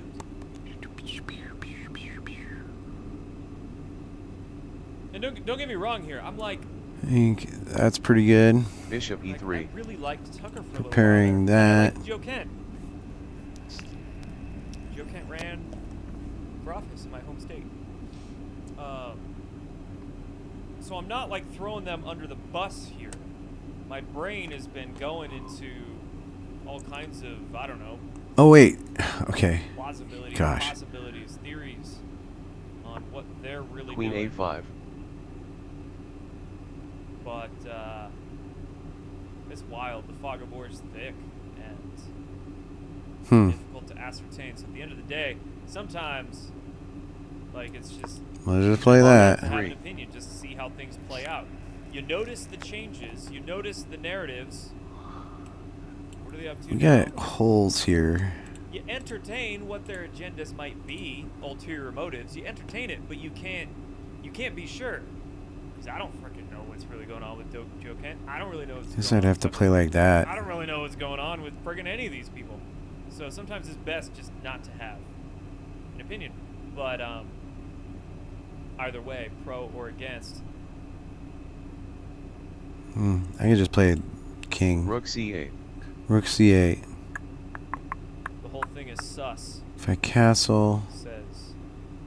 And don't get me wrong here. I'm like, I think that's pretty good. Bishop I E3. really liked Tucker for a Preparing little while there. I that. liked Joe Kent. Joe Kent ran for office in my home state. So I'm not like throwing them under the bus here. My brain has been going into all kinds of, I don't know, Oh, wait. Okay. plausibilities, Gosh. possibilities, theories on what they're really Queen doing. A5. But it's wild. The fog of war is thick and difficult to ascertain. So at the end of the day, sometimes, like, it's just Let's just play to that. have an Three. opinion just to see how things play out. You notice the changes. You notice the narratives. What are they up to We now? got holes here. You entertain what their agendas might be, ulterior motives. You entertain it, but you can't be sure. Because I don't freaking know what's really going on with Joe Kent. I don't really know what's Guess going I'd on have with to Tucker. play like that. I don't really know what's going on with friggin' any of these people. So sometimes it's best just not to have an opinion. But either way, pro or against. I could just play king. Rook C8. Rook c8. The whole thing is sus, If I castle. says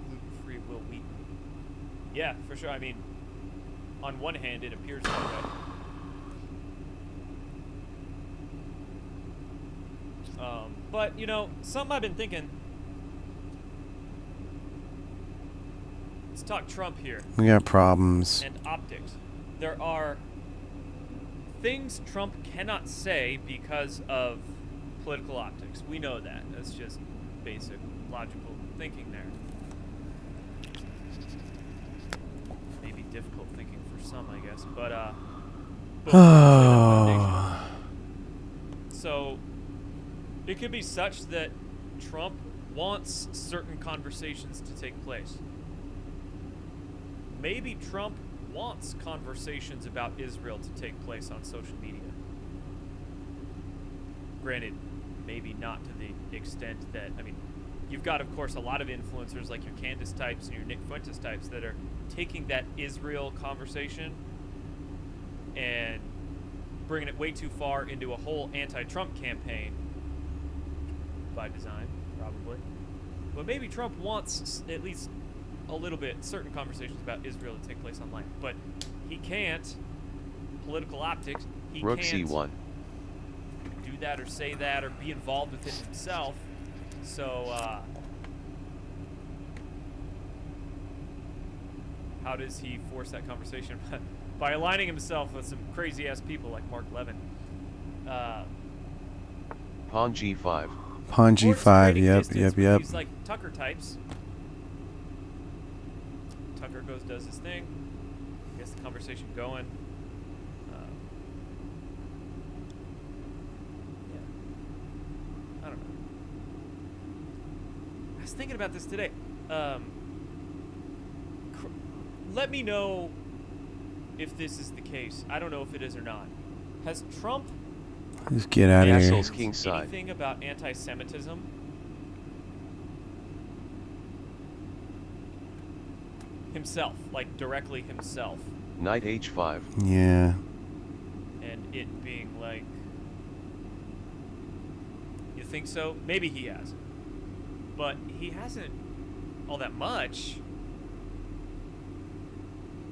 gluten-free Will Wheaton. Yeah, for sure. I mean, on one hand, it appears that way. But, you know, something I've been thinking, it's talk Trump here. We got problems. And optics. There are things Trump cannot say because of political optics. We know that. That's just basic logical thinking there. Maybe difficult thinking for some, I guess. But so it could be such that Trump wants certain conversations to take place. Maybe Trump wants conversations about Israel to take place on social media. Granted, maybe not to the extent that, I mean, you've got, of course, a lot of influencers like your Candace types and your Nick Fuentes types that are taking that Israel conversation and bringing it way too far into a whole anti-Trump campaign by design, probably. But maybe Trump wants at least a little bit certain conversations about Israel to take place online, but he can't. Political optics. He Rook can't C1. do that or say that or be involved with it himself. So how does he force that conversation? By aligning himself with some crazy ass people like Mark Levin. Pawn G5. Pawn Or just G5, creating yep, distance yep, with yep. These like Tucker types. Tucker does his thing, gets the conversation going. Yeah, I don't know. I was thinking about this today. Let me know if this is the case. I don't know if it is or not. Has Trump Just get out of here. Assholes king side. anything about anti-Semitism? Himself, like directly himself, Knight H5. Yeah. and it being like, you think so? Maybe he has, but he hasn't all that much.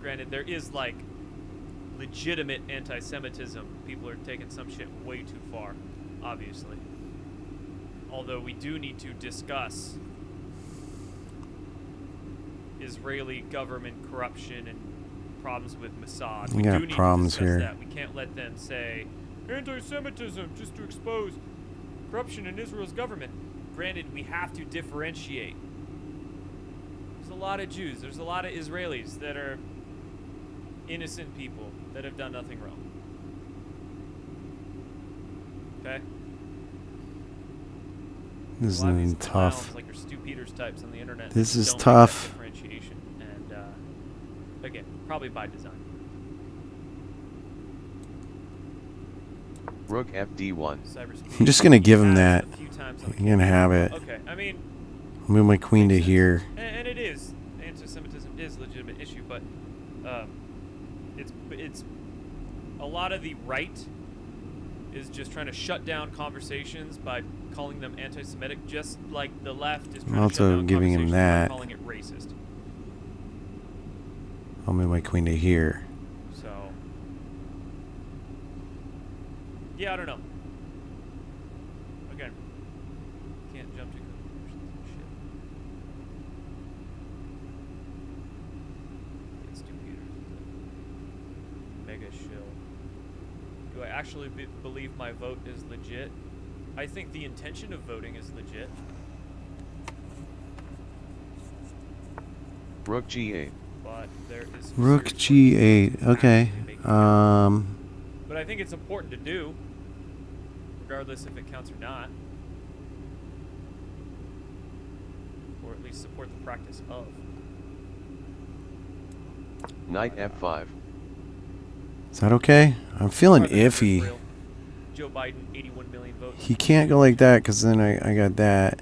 Granted, there is like legitimate anti-Semitism. People are taking some shit way too far, obviously. Although we do need to discuss Israeli government corruption and problems with Mossad. We do got need to problems discuss here. That. We can't let them say anti-Semitism just to expose corruption in Israel's government. Granted, we have to differentiate. There's a lot of Jews. There's a lot of Israelis that are innocent people that have done nothing wrong. Okay? This is A lot of gonna these be tough. clowns, like your Stu Peters types on the internet. This that is don't make that tough. differentiation, and again, probably by design. Rook FD1. Cyberspeed. I'm just gonna give him He has that. a few times on the You're gonna have campaign. it. Okay, I mean, I'll move my queen to makes sense. here. And it is anti-Semitism is a legitimate issue, but it's a lot of the right is just trying to shut down conversations by calling them anti-Semitic, just like the left is trying I'm to shut also down giving him conversations by that. calling it racist. I'll move my queen to here. So, yeah, I don't know. Again, can't jump to conclusions and shit. It's Stu Peters is a mega shill. Do I actually believe my vote is legit? I think the intention of voting is legit. Rook G8. But there is Rook serious work G8. Okay. actually making it count. Um. But I think it's important to do, regardless if it counts or not. Or at least support the practice of. Knight F5. Is that okay? I'm feeling Rather than iffy. Israel. Joe Biden, 81 million votes. He can't go like that because then I got that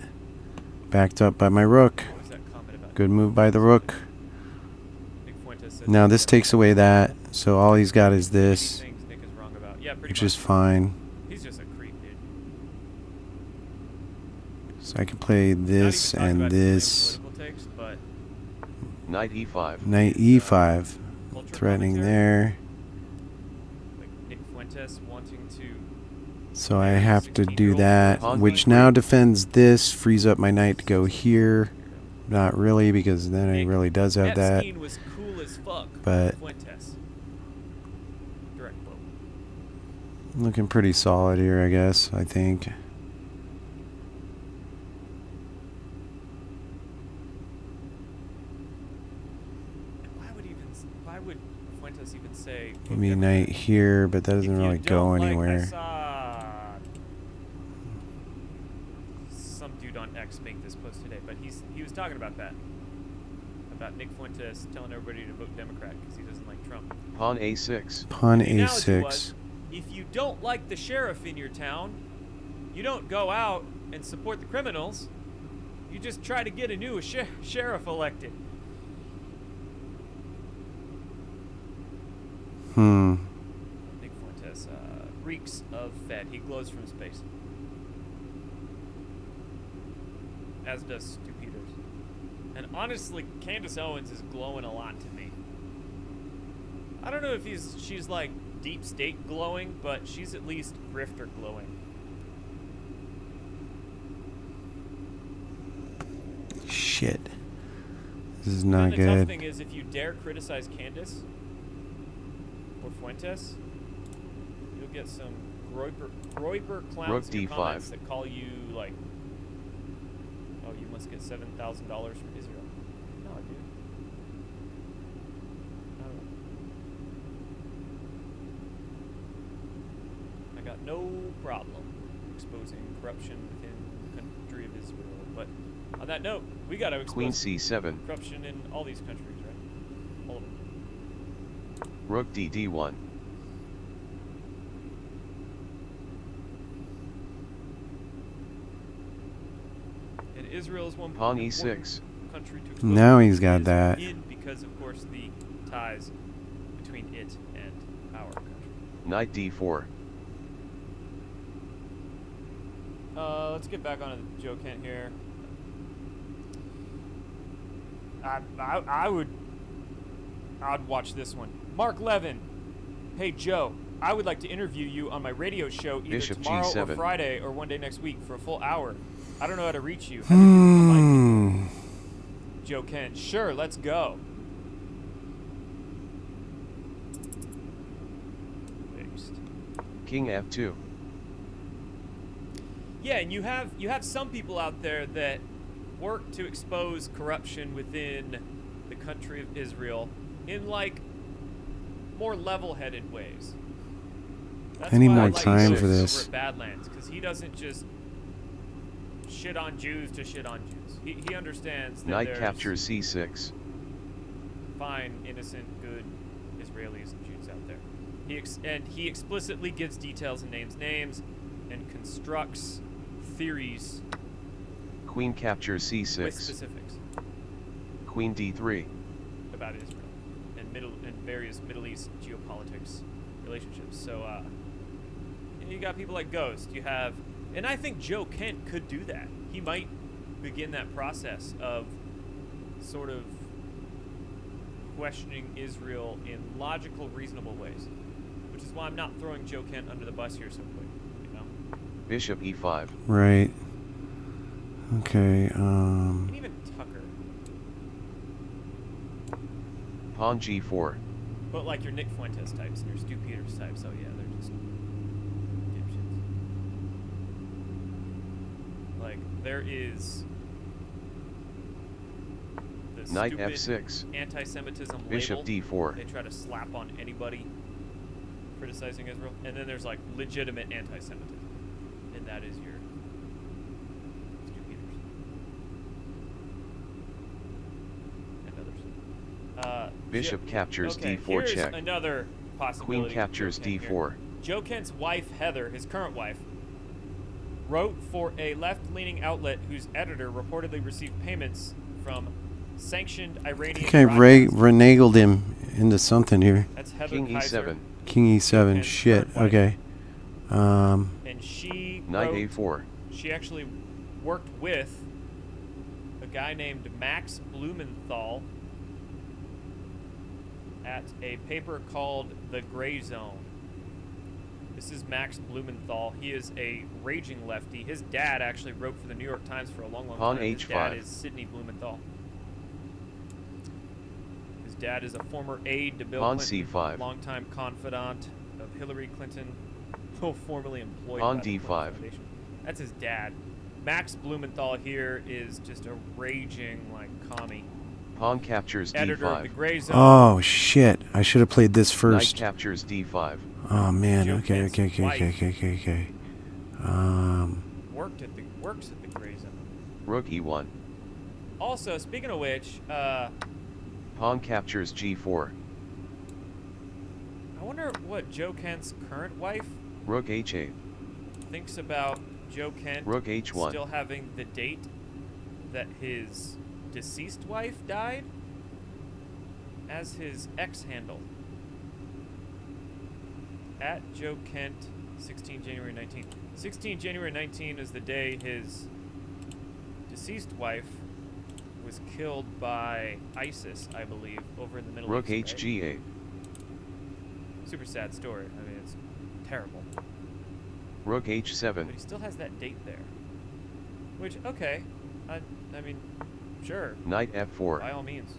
backed up by my rook. What was that comment about? Good move by the rook. Nick Fuentes said Now that this takes away that, so all he's got is many this, things Nick is wrong about. Yeah, pretty which much. is fine. He's just a creep, dude. So I can play this Not even talking and about his this. political takes, but Knight E5. Knight E5, culture threatening commentary. there. Like Nick Fuentes wanting to. So I have to do 16-year-old that, Pawn which B3. now defends this, frees up my knight to go here. not really, because then he really does have that. Epstein was cool as fuck. But Fuentes. Direct quote. looking pretty solid here, I guess. I think. Why would Fuentes even say? Give me a night here, but that doesn't If you really go don't like- anywhere. I saw some dude on X make this post today, but he was talking about that. About Nick Fuentes telling everybody to vote Democrat because he doesn't like Trump. Pawn A6. Pawn The analogy A6. was, if you don't like the sheriff in your town, you don't go out and support the criminals. You just try to get a new sheriff elected. Nick Fuentes reeks of Fed. He glows from space. As does Stu Peters. And honestly, Candace Owens is glowing a lot to me. I don't know if she's like deep state glowing, but she's at least grifter glowing. Shit. This is And not the tough good. thing is, if you dare criticize Candace or Fuentes, you'll get some Groiper clowns Rook in your D5. comments that call you like, oh, you must get $7,000 from Israel. No, dude. I got no problem exposing corruption within the country of Israel. But on that note, we got to Queen expose C7. corruption in all these countries, right? All of them. Rook D1. And Israel is one Pawn important E6. country to expose. Now he's got It is that. in because, of course, the ties between it and our country. Knight D4. Let's get back on to Joe Kent here. I'd watch this one. Mark Levin. Hey Joe, I would like to interview you on my radio show either Bishop tomorrow or G7. Friday or one day next week for a full hour. I don't know how to reach you. How do people find you? Joe Kent. Sure, let's go. Fixed. King F2. Yeah, and you have some people out there that work to expose corruption within the country of Israel in like more level-headed ways. That's I need why more I like time Joe for this. over at Badlands, because he doesn't just shit on Jews to shit on Jews. He understands that Knight there's captures C6. fine, innocent, good Israelis and Jews out there. He explicitly gives details and names and constructs theories Queen captures with C6. specifics Queen D3. about Israel and various Middle East geopolitics relationships. So you got people like Ghost. You have, and I think Joe Kent could do that. He might begin that process of sort of questioning Israel in logical, reasonable ways, which is why I'm not throwing Joe Kent under the bus here so quick. You know, Bishop E5. Right. Okay. and even Tucker. Pawn G4. But like your Nick Fuentes types and your Stu Peters types, oh yeah, they're just dipshits. Like, there is the Knight stupid F6. anti-Semitism Bishop label D4. they try to slap on anybody criticizing Israel, and then there's like legitimate anti-Semitism, and that is your Stu Peters and others. Bishop captures okay, D4 here's check. another possibility. Queen with captures Joe Kent here. D4. Joe Kent's wife, Heather, his current wife, wrote for a left-leaning outlet whose editor reportedly received payments from sanctioned I Iranian think I broadcasters. renagled him into something here. That's Heather King Kaiser, E7. King E7. Kent's Shit. current wife. Okay. And she Knight wrote, A4. she actually worked with a guy named Max Blumenthal at a paper called The Gray Zone. This is Max Blumenthal. He is a raging lefty. His dad actually wrote for the New York Times for a long, long Pawn time. His dad H5. is Sidney Blumenthal. dad is a former aide to Bill Pawn Clinton, C5. longtime confidant of Hillary Clinton, formerly employed Pawn by the D5. Clinton Foundation. That's his dad. Max Blumenthal here is just a raging, like, commie. Pawn captures Editor of the D5. Gray Zone. Oh shit! I should have played this Knight first. captures D5. Oh man. Joe Okay. Kent's Okay. wife. Okay. Works at the Gray Zone. Rook E1. Also, speaking of which, Pawn captures G4. I wonder what Joe Kent's current wife Rook H8. thinks about Joe Kent Rook H1. still having the date that his deceased wife died as his X handle. At Joe Kent, 16 January 19. 16 January 19 is the day his deceased wife was killed by ISIS, I believe, over in the Middle Rook East. Right? HG8. Super sad story. I mean, it's terrible. Rook But H7. he still has that date there. Which, okay. I mean, sure. Knight F4. By all means.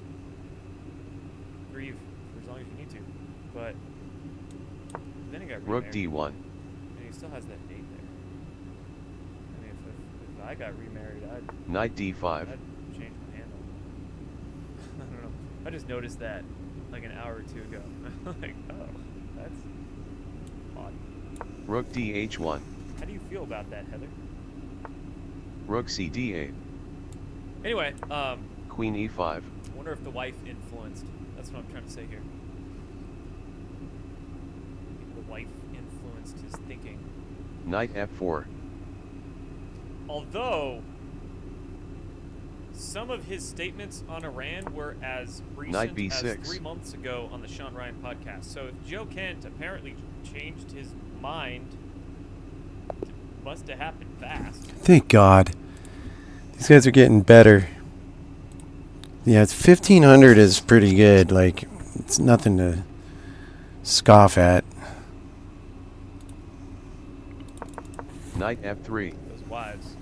Grieve for as long as you need to. But then he got Rook remarried. D1. And he still has that date there. I mean, if I got remarried, Knight D5. I'd change my handle. I don't know. I just noticed that like an hour or two ago. Like, oh, that's odd. Rook DH1. How do you feel about that, Heather? Rook C D8. Anyway, Queen E5. I wonder if the wife influenced. That's what I'm trying to say here. Maybe the wife influenced his thinking. Knight F4. Although some of his statements on Iran were as Knight recent as B6. 3 months ago on the Sean Ryan podcast. So if Joe Kent apparently changed his mind, it must have happened fast. Thank God. These guys are getting better. Yeah, it's 1500 is pretty good. Like, it's nothing to scoff at. Knight F3. Those wives,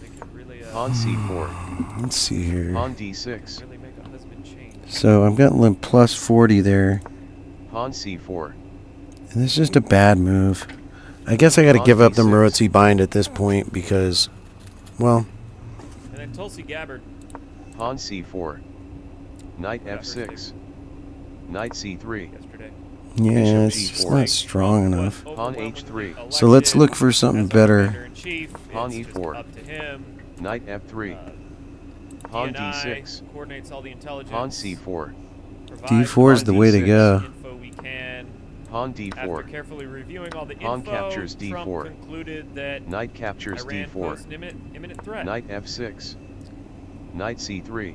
they can really, Pawn C4. Let's see here. Pawn D6. really make a husband change. So I've got limp plus 40 there. Pawn C4. And this is just a bad move. I guess I got to Pawn give up the D6. Marozi bind at this point because, well, And then Tulsi Gabbard. Pawn C4. Knight got hers F6. Knight C3. Yesterday. yeah, Bishop it's just E4. not strong enough. Pawn H3. So let's look for something better. Pawn It's just E4. up to him. Knight F3. Uh, Pawn DNI D6. coordinates all the intelligence. Pawn C4. provides D4 is all the way to D6. go. info we can. Pawn After D4. carefully reviewing all the Pawn info, captures Trump D4. concluded that Knight captures Iran posed D4. an imminent threat. Knight F6. Knight C3.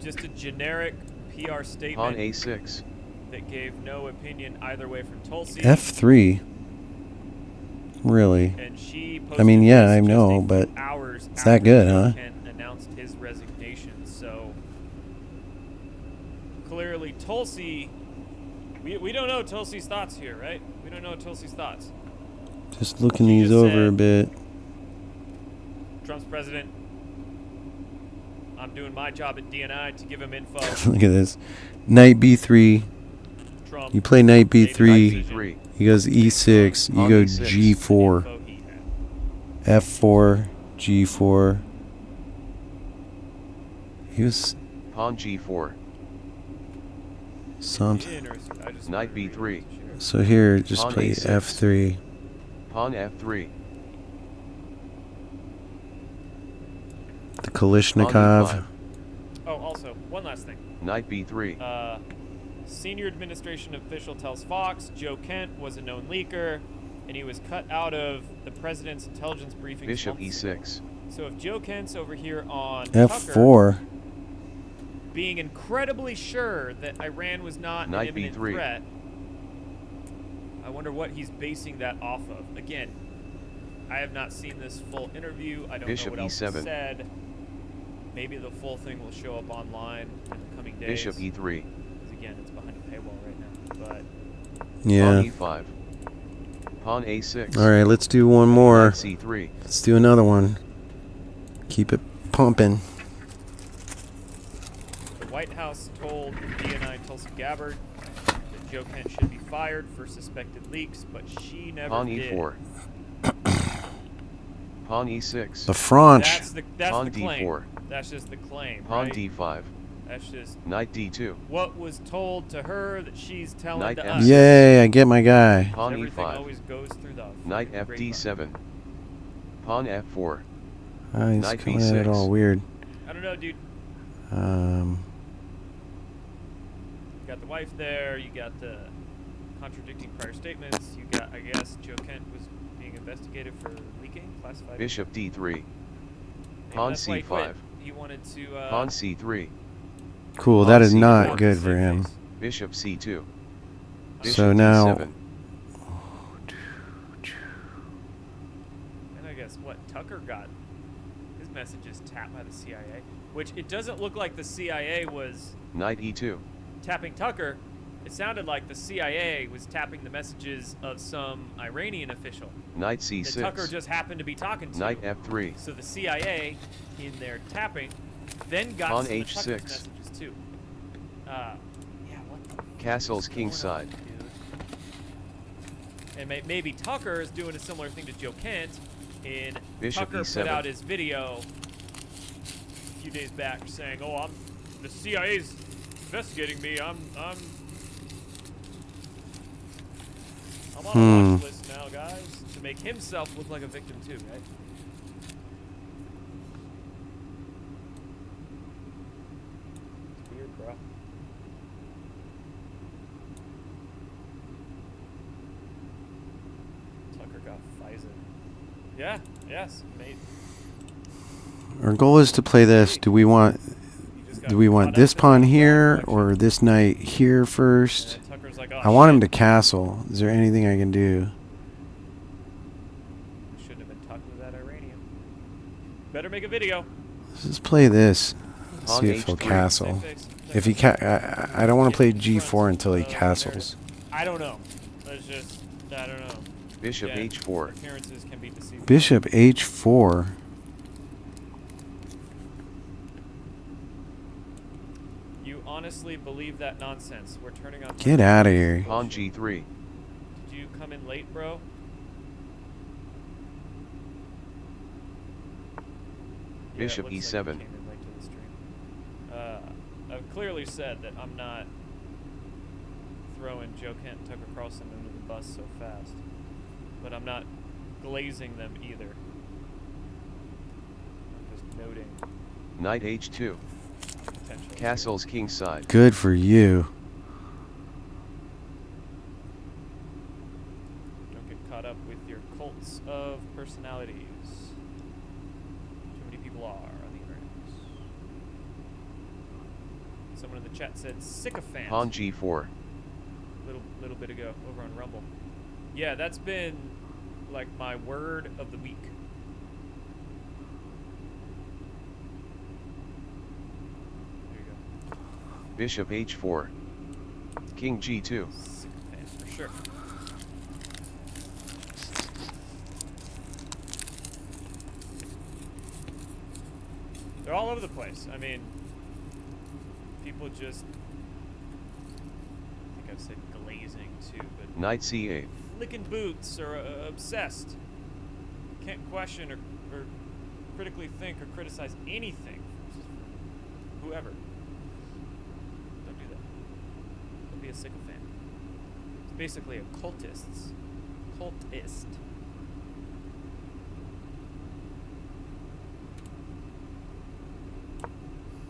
Just a generic PR Pawn statement A6. that gave no opinion either way from Tulsi. F3? Really? And she I mean, yeah, posted I this know, just a but few hours it's that after good, Joe huh? Kent announced his resignation. So clearly, Tulsi. We don't know Tulsi's thoughts here, right? We don't know Tulsi's thoughts. Just looking She these just over a said- bit. Trump's president. I'm doing my job at DNI to give him info. Look at this. Knight B3. Trump. You play knight made the B3. decision. B3. He goes E6. You Pawn go E6. G4. Info he had. F4. G4. He was Pawn G4. something. Interesting. I just Knight wanted to read B3. it to share. So here, just Pawn play A6. F3. Pawn F3. The Pawn Kalishnikov. E5. Oh, also, one last thing. Knight B3. Senior administration official tells Fox Joe Kent was a known leaker, and he was cut out of the president's intelligence briefings. Bishop months ago. E6. So if Joe Kent's over here on Tucker, F4. being incredibly sure that Iran was not Knight an imminent B3. threat, I wonder what he's basing that off of. Again, I have not seen this full interview. I don't Bishop know what else E7. was said. Maybe the full thing will show up online in the coming days. Bishop E3. Because again, it's behind a paywall right now. But Yeah. Pawn E5. Pawn A6. All right, let's do one more. Knight C3. Let's do another one. Keep it pumping. the White House House told DNI Tulsi Gabbard that Joe Kent should be fired for suspected leaks, but she never Pawn did. E4. Pawn E6. The French. That's Pawn the claim. D4. That's just the claim, Pawn right? D5. That's just Knight D2. what was told to her that she's telling Knight to F6. us. Yay, I get my guy. Pawn Everything E5. always goes through the Knight freaking grapevine. FD7. Pawn F4. Oh, he's Knight coming at it B6. all weird. I don't know, dude. Um, You got the wife there. You got the contradicting prior statements. You got, I guess, Joe Kent was being investigated for leaking classified. Bishop D3. Maybe Pawn that's why he quit. C5. He wanted to. Pawn C3. cool, Pawn that is C4. not good for him. Bishop C2. Bishop So now- D7. And I guess what Tucker got his messages tapped by the CIA, which it doesn't look like the CIA was Knight E2. tapping Tucker. It sounded like the CIA was tapping the messages of some Iranian official Knight that Tucker C6. just happened to be talking to. Knight F3. So the CIA, in their tapping, then got Pawn some of H6. Tucker's messages too. Yeah, what the Castle's is going kingside. on, dude? And maybe Tucker is doing a similar thing to Joe Kent. And Bishop Tucker E7. put out his video a few days back saying, "Oh, the CIA's investigating me. I'm on a watch list now, guys," to make himself look like a victim too, right? It's weird, bro. Tucker got Pfizer. Yeah, yes, mate. Our goal is to play this. Do we want this pawn here or this knight here first? Like, oh, I want him shit. to castle. Is there anything I can do? Shouldn't have been talking to that Iranian. Better make a video. Let's just play this. Pawn See if he'll H3. castle. Same face, same If he face. I don't want to play G4 until he castles. I don't know. Let's just, I don't know. Bishop Yeah, H4. Appearances can be deceiving. Bishop H4. You honestly believe that nonsense? We're turning on. Get out of here. Pawn G3. Did you come in late, bro? Yeah, it Bishop looks like you E7. came in late to the stream. I've clearly said that I'm not throwing Joe Kent and Tucker Carlson under the bus so fast, but I'm not glazing them either. I'm just noting Knight H2. potential. Castle's kingside. Good for you. Don't get caught up with your cults of personalities. Too many people are on the internet. Someone in the chat said sycophant. Pawn G4. Little bit ago over on Rumble. Yeah, that's been like my word of the week. There you go. Bishop H4. King G2. Sycophant for sure. They're all over the place. I mean, people just, I think I've said glazing too, but Knight C8. licking boots or obsessed. Can't question or critically think or criticize anything. Whoever. Don't do that. Don't be a sycophant. It's basically a cultist.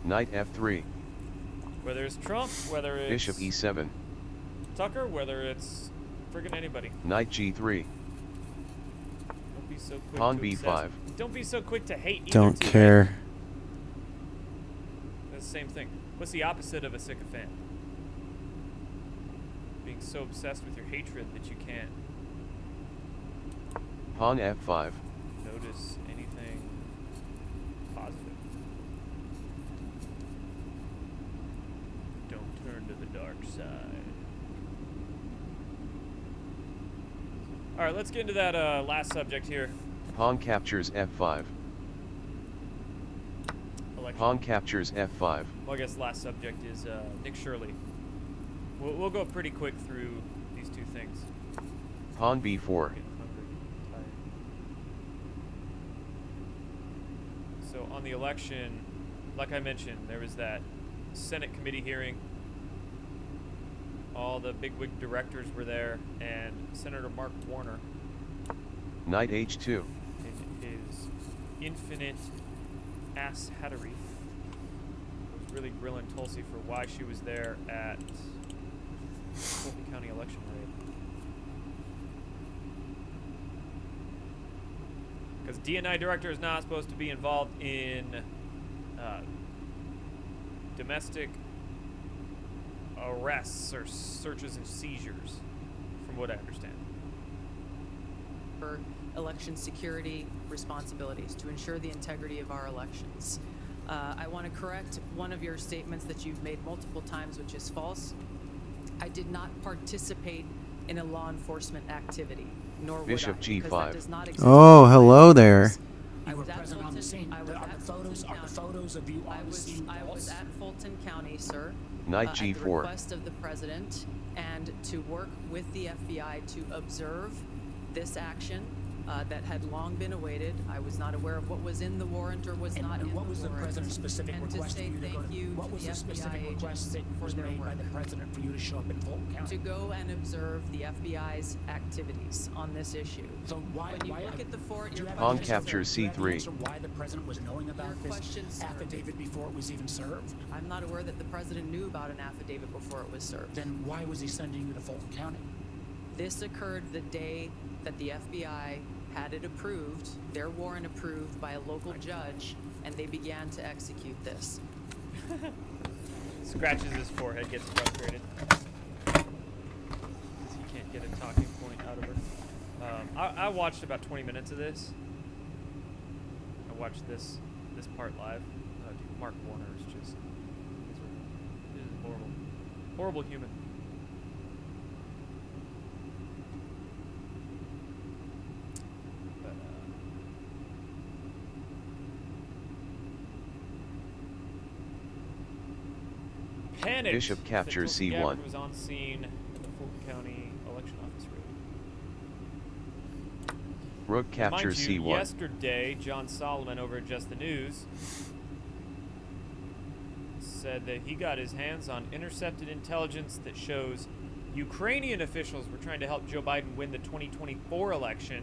Knight F3. Whether it's Trump, whether it's Bishop E7. Tucker, whether it's friggin' anybody. Knight G3. Don't be so quick Pawn to B5. obsess. Don't be so quick to hate either Don't too, care. right? That's the same thing. What's the opposite of a sycophant? Being so obsessed with your hatred that you can't Pawn F5. notice anything positive. Don't turn to the dark side. Alright, let's get into that last subject here. Pawn captures F5. I election. Han captures F5. Well, I guess last subject is Nick Shirley. We'll go pretty quick through these two things. Han B4. Getting hungry, tired. So on the election, like I mentioned, there was that Senate committee hearing. All the bigwig directors were there, and Senator Mark Warner, Knight H2. in his infinite ass hattery, was really grilling Tulsi for why she was there at Fulton County election raid. Because DNI director is not supposed to be involved in domestic arrests or searches and seizures, from what I understand. For election security responsibilities to ensure the integrity of our elections. I want to correct one of your statements that you've made multiple times, which is false. I did not participate in a law enforcement activity, nor would Bishop I, G5. because that does not exist. Oh, hello there. I You were was at present on the Fulton- scene. I was Are at the photos Fulton are the County. photos of you I on the was scene I was false? at Fulton County, sir. Knight At the G4. request of the president, and to work with the FBI to observe this action that had long been awaited. I was not aware of what was in the warrant or was not in And what the was the warrant. president's specific And request to say for you to go thank to? you What to was the the specific FBI request that agents was for their made by work. the president for you to show up in Fulton County? To go and observe the FBI's activities on this issue. So why? When you why look at the fort, do you your have Han any question, answer- captures do you have the C3. answer why the president was knowing about Your this question, sir. affidavit before it was even served? I'm not aware that the president knew about an affidavit before it was served. Then why was he sending you to Fulton County? This occurred the day that the FBI had it approved, their warrant approved by a local judge, and they began to execute this. Scratches his forehead, gets frustrated because he can't get a talking point out of her. I watched about 20 minutes of this. I watched this part live. Dude, Mark Warner is just he's a horrible human. But, panicked Bishop that captures Tulsi C1. Gabbard was on scene at the Fulton County election office raid. Rook Mind captures you, C1. yesterday, John Solomon over at Just the News said that he got his hands on intercepted intelligence that shows Ukrainian officials were trying to help Joe Biden win the 2024 election.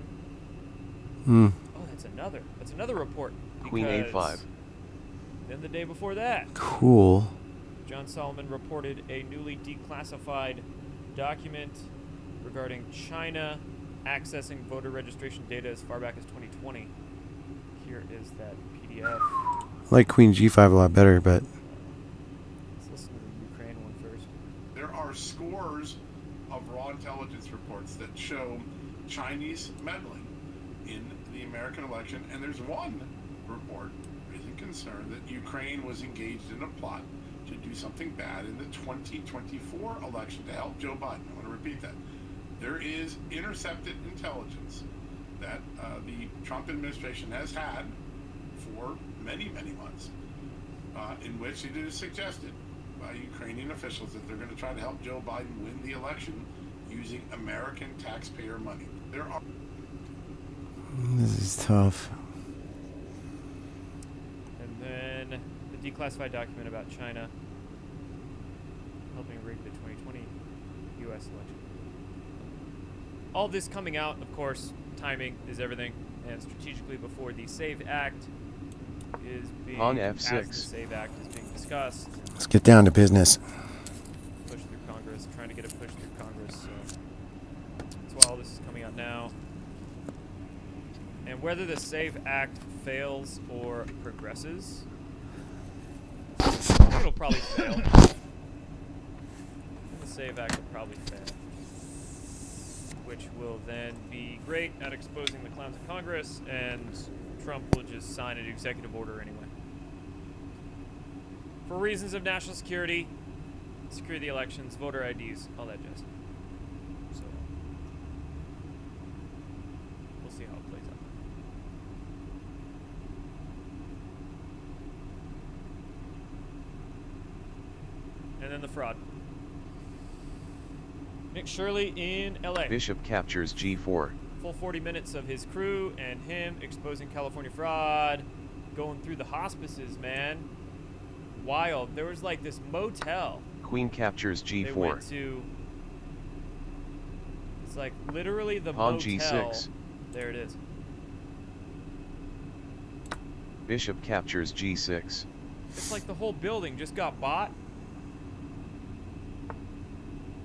Hmm. Oh, that's another report. Queen because A5. Then the day before that, Cool. John Solomon reported a newly declassified document regarding China accessing voter registration data as far back as 2020. Here is that PDF. I like Queen G5 a lot better, but Let's listen to the Ukraine one first. There are scores of raw intelligence reports that show Chinese meddling in the American election, and there's one report raising concern that Ukraine was engaged in a plot to do something bad in the 2024 election to help Joe Biden. I want to repeat that. There is intercepted intelligence that the Trump administration has had for many, many months, in which it is suggested by Ukrainian officials that they're going to try to help Joe Biden win the election using American taxpayer money. There are. this is tough. And then the declassified document about China helping rig the 2020 U.S. election. All this coming out, of course, timing is everything, and strategically before the SAVE Act is being On as the F6. SAVE Act is being discussed, Let's get down to business. pushed through Congress, trying to get it pushed through Congress. So that's why all this is coming out now. And whether the SAVE Act fails or progresses, I think it'll probably fail. The SAVE Act will probably fail, which will then be great at exposing the clowns of Congress, and Trump will just sign an executive order anyway. For reasons of national security, secure the elections, voter IDs, all that jazz. So, we'll see how it plays out. fraud. Nick Shirley in LA. Bishop captures G4. Full 40 minutes of his crew and him exposing California fraud, going through the hospices, man. Wild. There was like this motel. Queen captures They G4. went to. It's like literally the Pawn motel. G6. There it is. Bishop captures G6. It's like the whole building just got bought.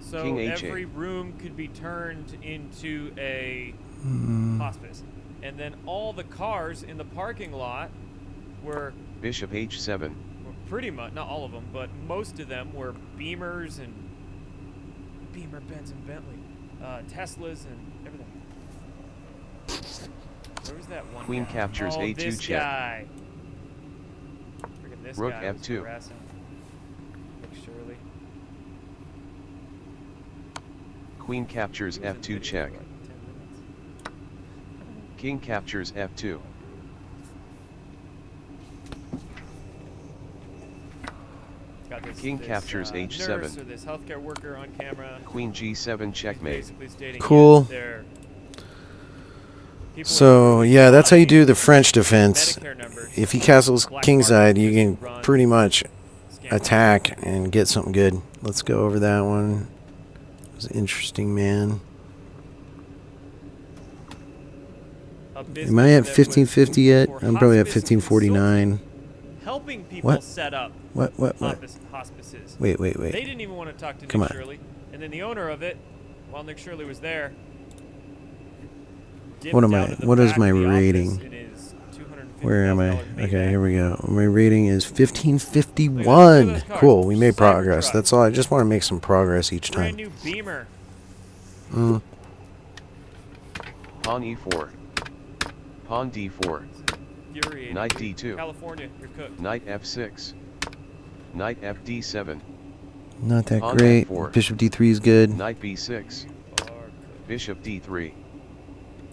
So King H8. every room could be turned into a hospice. And then all the cars in the parking lot were Bishop H7. pretty much, not all of them, but most of them were Beamers and Beamer, Benz, and Bentley. Teslas and everything. Where was that one Queen guy? captures Oh, A2 this check. guy. Friggin' this Rook guy was F2. harassing Nick Shirley. Queen captures He was in F2 video check. for like 10 minutes. King captures F2. It's got this, King captures H7. nurse or this healthcare worker on camera. Queen G7 checkmate. Basically stating, Cool. yeah, they're people So with yeah, that's how you do the Medicare French defense. numbers, If he castles black kingside, market you can run pretty much scam. attack and get something good. Let's go over that one. It was interesting, man. A Am I business at that was 1550 yet? for I'm probably at hospice 1549. consulting, helping people What? set up What? hospices. Wait. They didn't even want to talk to Come Nick on. Shirley. And then the owner of it, while Nick Shirley was there, What am dipped I? out of the What is back my of the office rating? in his $250,000 Where am I? Maybach. Okay, here we go. My rating is Look at 1551. those cars. Cool. We made Cybertruck. progress. That's all. I just want to make some progress each Brand time. new Beamer. Mm. Pawn E4. Pawn D4. Infuriating. Knight dude. D2. California, you're cooked. Knight F6. Knight FD7. Not that Pawn great. F4. Bishop D3 is good. Knight B6. Bishop D3.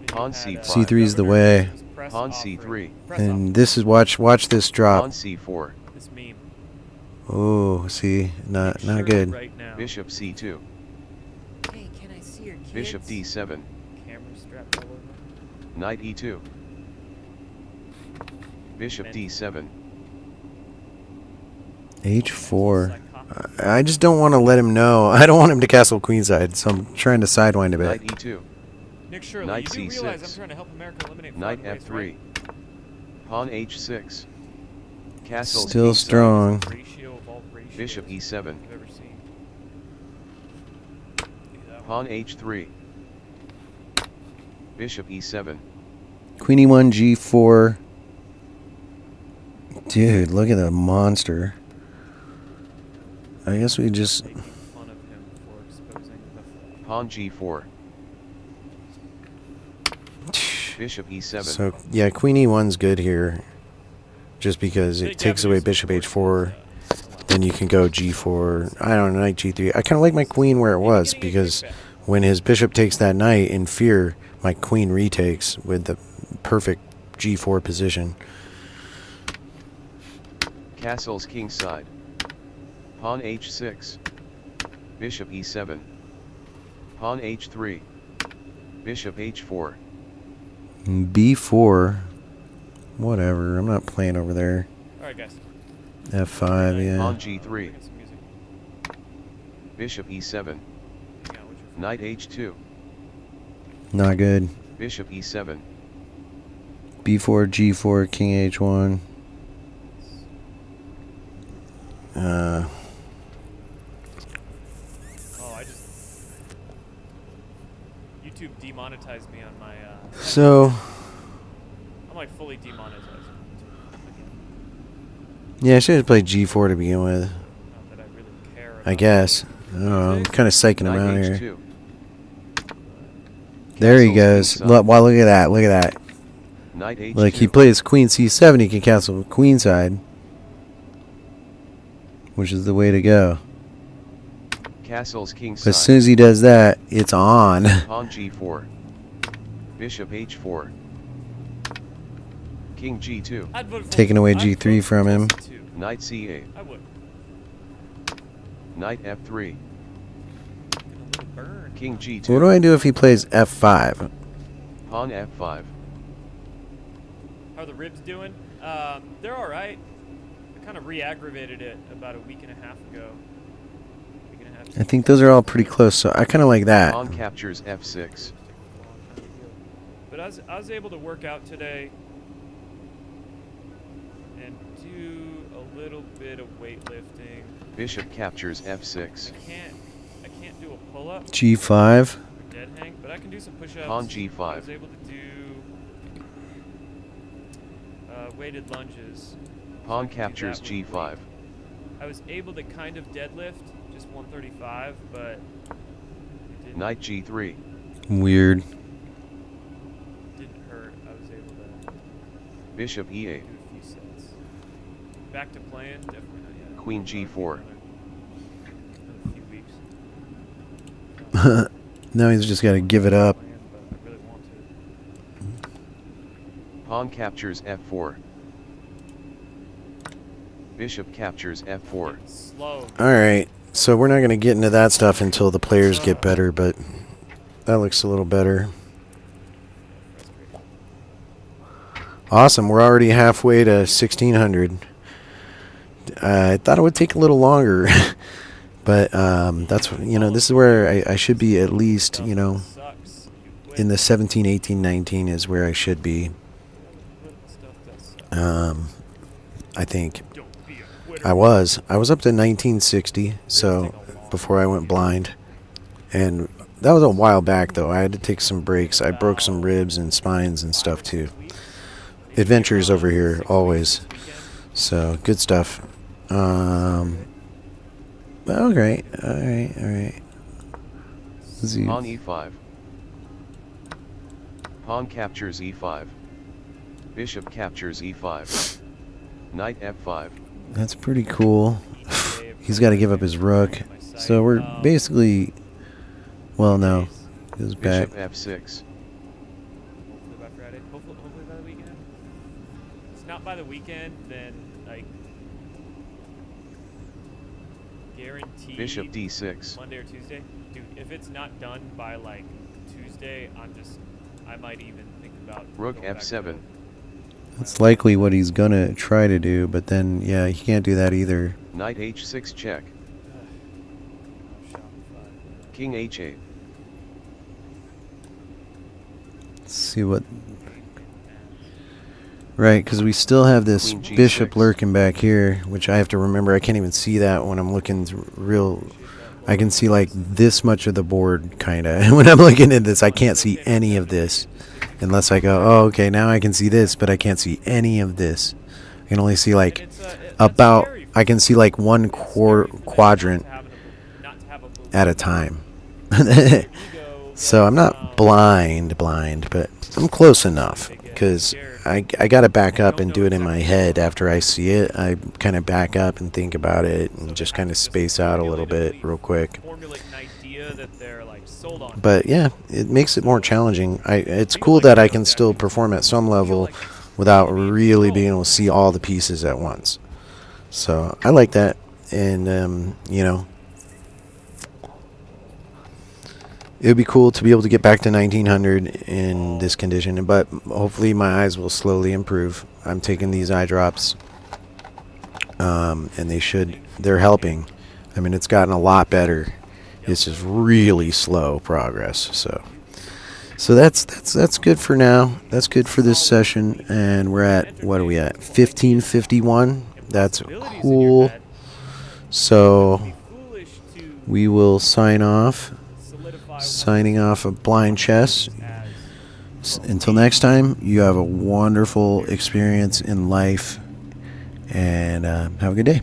Pawn C5. C3 is the way. Pawn C3. And this is watch this Pawn drop. C4. This meme. Oh, see, not Shirley good. Right now. Bishop C2. Hey, can I see your kids? Bishop D7. Camera strapped all over. Knight E2. Bishop D7. H4. I just don't want to let him know. I don't want him to castle queenside, so I'm trying to sidewind a Knight bit. E2. Nick Shirley, Knight you do C6. realize I'm trying to help America eliminate fraud Knight and waste, F3. right? Pawn H6. Castle Still D7. strong. Ratio of all ratios Bishop E7. you've ever seen. Look at that Pawn one. H3. Bishop E7. Queen E1, G4. Dude, look at that monster. I guess we just... Making fun of him for exposing the fraud. Pawn G4. Bishop E7. So, yeah, Queen E1's good here. Just because Big it takes away Avenue Bishop support H4. is, Then you can go G4. I don't know, Knight G3. I kind of like my queen where it was, because when his bishop takes that knight in fear, my queen retakes with the perfect G4 position. Castles kingside. Pawn H6. Bishop E7. Pawn H3. Bishop H4. B4. Whatever, I'm not playing over there. Alright, guys. F5, yeah. Pawn G3. Bring in some music. Bishop E7. Hang on, what's your phone? Knight H2. Not good. Bishop E7. B4, G4, King H1. Oh, I just... YouTube demonetized me on my, So, I'm like fully demonetized. yeah, I should have played G4 to begin with. Not that I really care I about guess. I don't know, I'm kind of psyching him out Knight here. H2. There he Castles goes. kingside. Look, wow, look at that. Look at that. Knight H2. Like, he plays Queen C7, he can castle queenside. Which is the way to go. Castles But kingside. as soon as he does that, it's on. Pawn G4. Bishop H4. King G2. I'd vote for Taking away I'd G3 vote from for him. C2. Knight C8. I would. Knight F3. King G2. What do I do if he plays F5? Pawn F5. How are the ribs doing? They're all right. I kind of re-aggravated it about a week and a half ago. I think those are all pretty close, so I kind of like that. Pawn captures F6. But I was able to work out today and do a little bit of weightlifting. Bishop captures F6. I can't do a pull-up. G5. Or dead hang, but I can do some push-ups. Pawn G5. I was able to do weighted lunges. Pawn captures G5. I was able to kind of deadlift, just 135, but it didn't, Knight G3. Weird. didn't hurt. I was able to Bishop E8. do a few sets. Back to playing, definitely not yet. Queen G4. Another few weeks. Now he's just got to give it up. Playing, but I really want to. Pawn captures F4. Bishop captures F4. Slow. Alright, so we're not going to get into that stuff until the players get better, but that looks a little better. Awesome, we're already halfway to 1600. I thought it would take a little longer, but that's, you know, this is where I should be at least, you know, in the 17, 18, 19 is where I should be. I think. I was up to 1960, so before I went blind, and that was a while back though. I had to take some breaks. I broke some ribs and spines and stuff too. Adventures over here always, so good stuff. All right. Pawn E5. Pawn captures E5. Bishop captures E5. Knight F5. That's pretty cool. He's got to give up his rook. So we're basically... Well, no. Goes back. Bishop F6. Hopefully by Friday. Hopefully by the weekend. If it's not by the weekend, then, like... guaranteed... Bishop D6. Monday or Tuesday. Dude, if it's not done by, like, Tuesday, I might even think about... Rook going back to F7. That's likely what he's going to try to do, but then, yeah, he can't do that either. Knight H6 check. King H8. Let's see what... Right, because we still have this Queen G6. bishop lurking back here, which I have to remember. I can't even see that when I'm looking real... I can see, like, this much of the board, kind of. And when I'm looking at this, I can't see any of this. Unless I go, oh, okay, now I can see this, but I can't see any of this. I can only see, like, about... I can see, like, one quadrant at a time. So I'm not blind, but I'm close enough. Because I got to back up and do it in my head after I see it. I kind of back up and think about it and just kind of space out a little bit real quick. But yeah, it makes it more challenging. It's cool that I can still perform at some level without really being able to see all the pieces at once. So I like that. And, you know, it would be cool to be able to get back to 1900 in this condition, but hopefully my eyes will slowly improve. I'm taking these eye drops, and they're helping. I mean, it's gotten a lot better. It's just really slow progress. So that's good for now. That's good for this session, and we're at, what are we at? 1551. That's cool. So we will sign off. Signing off of Blind Chess. Until next time, you have a wonderful experience in life, and have a good day.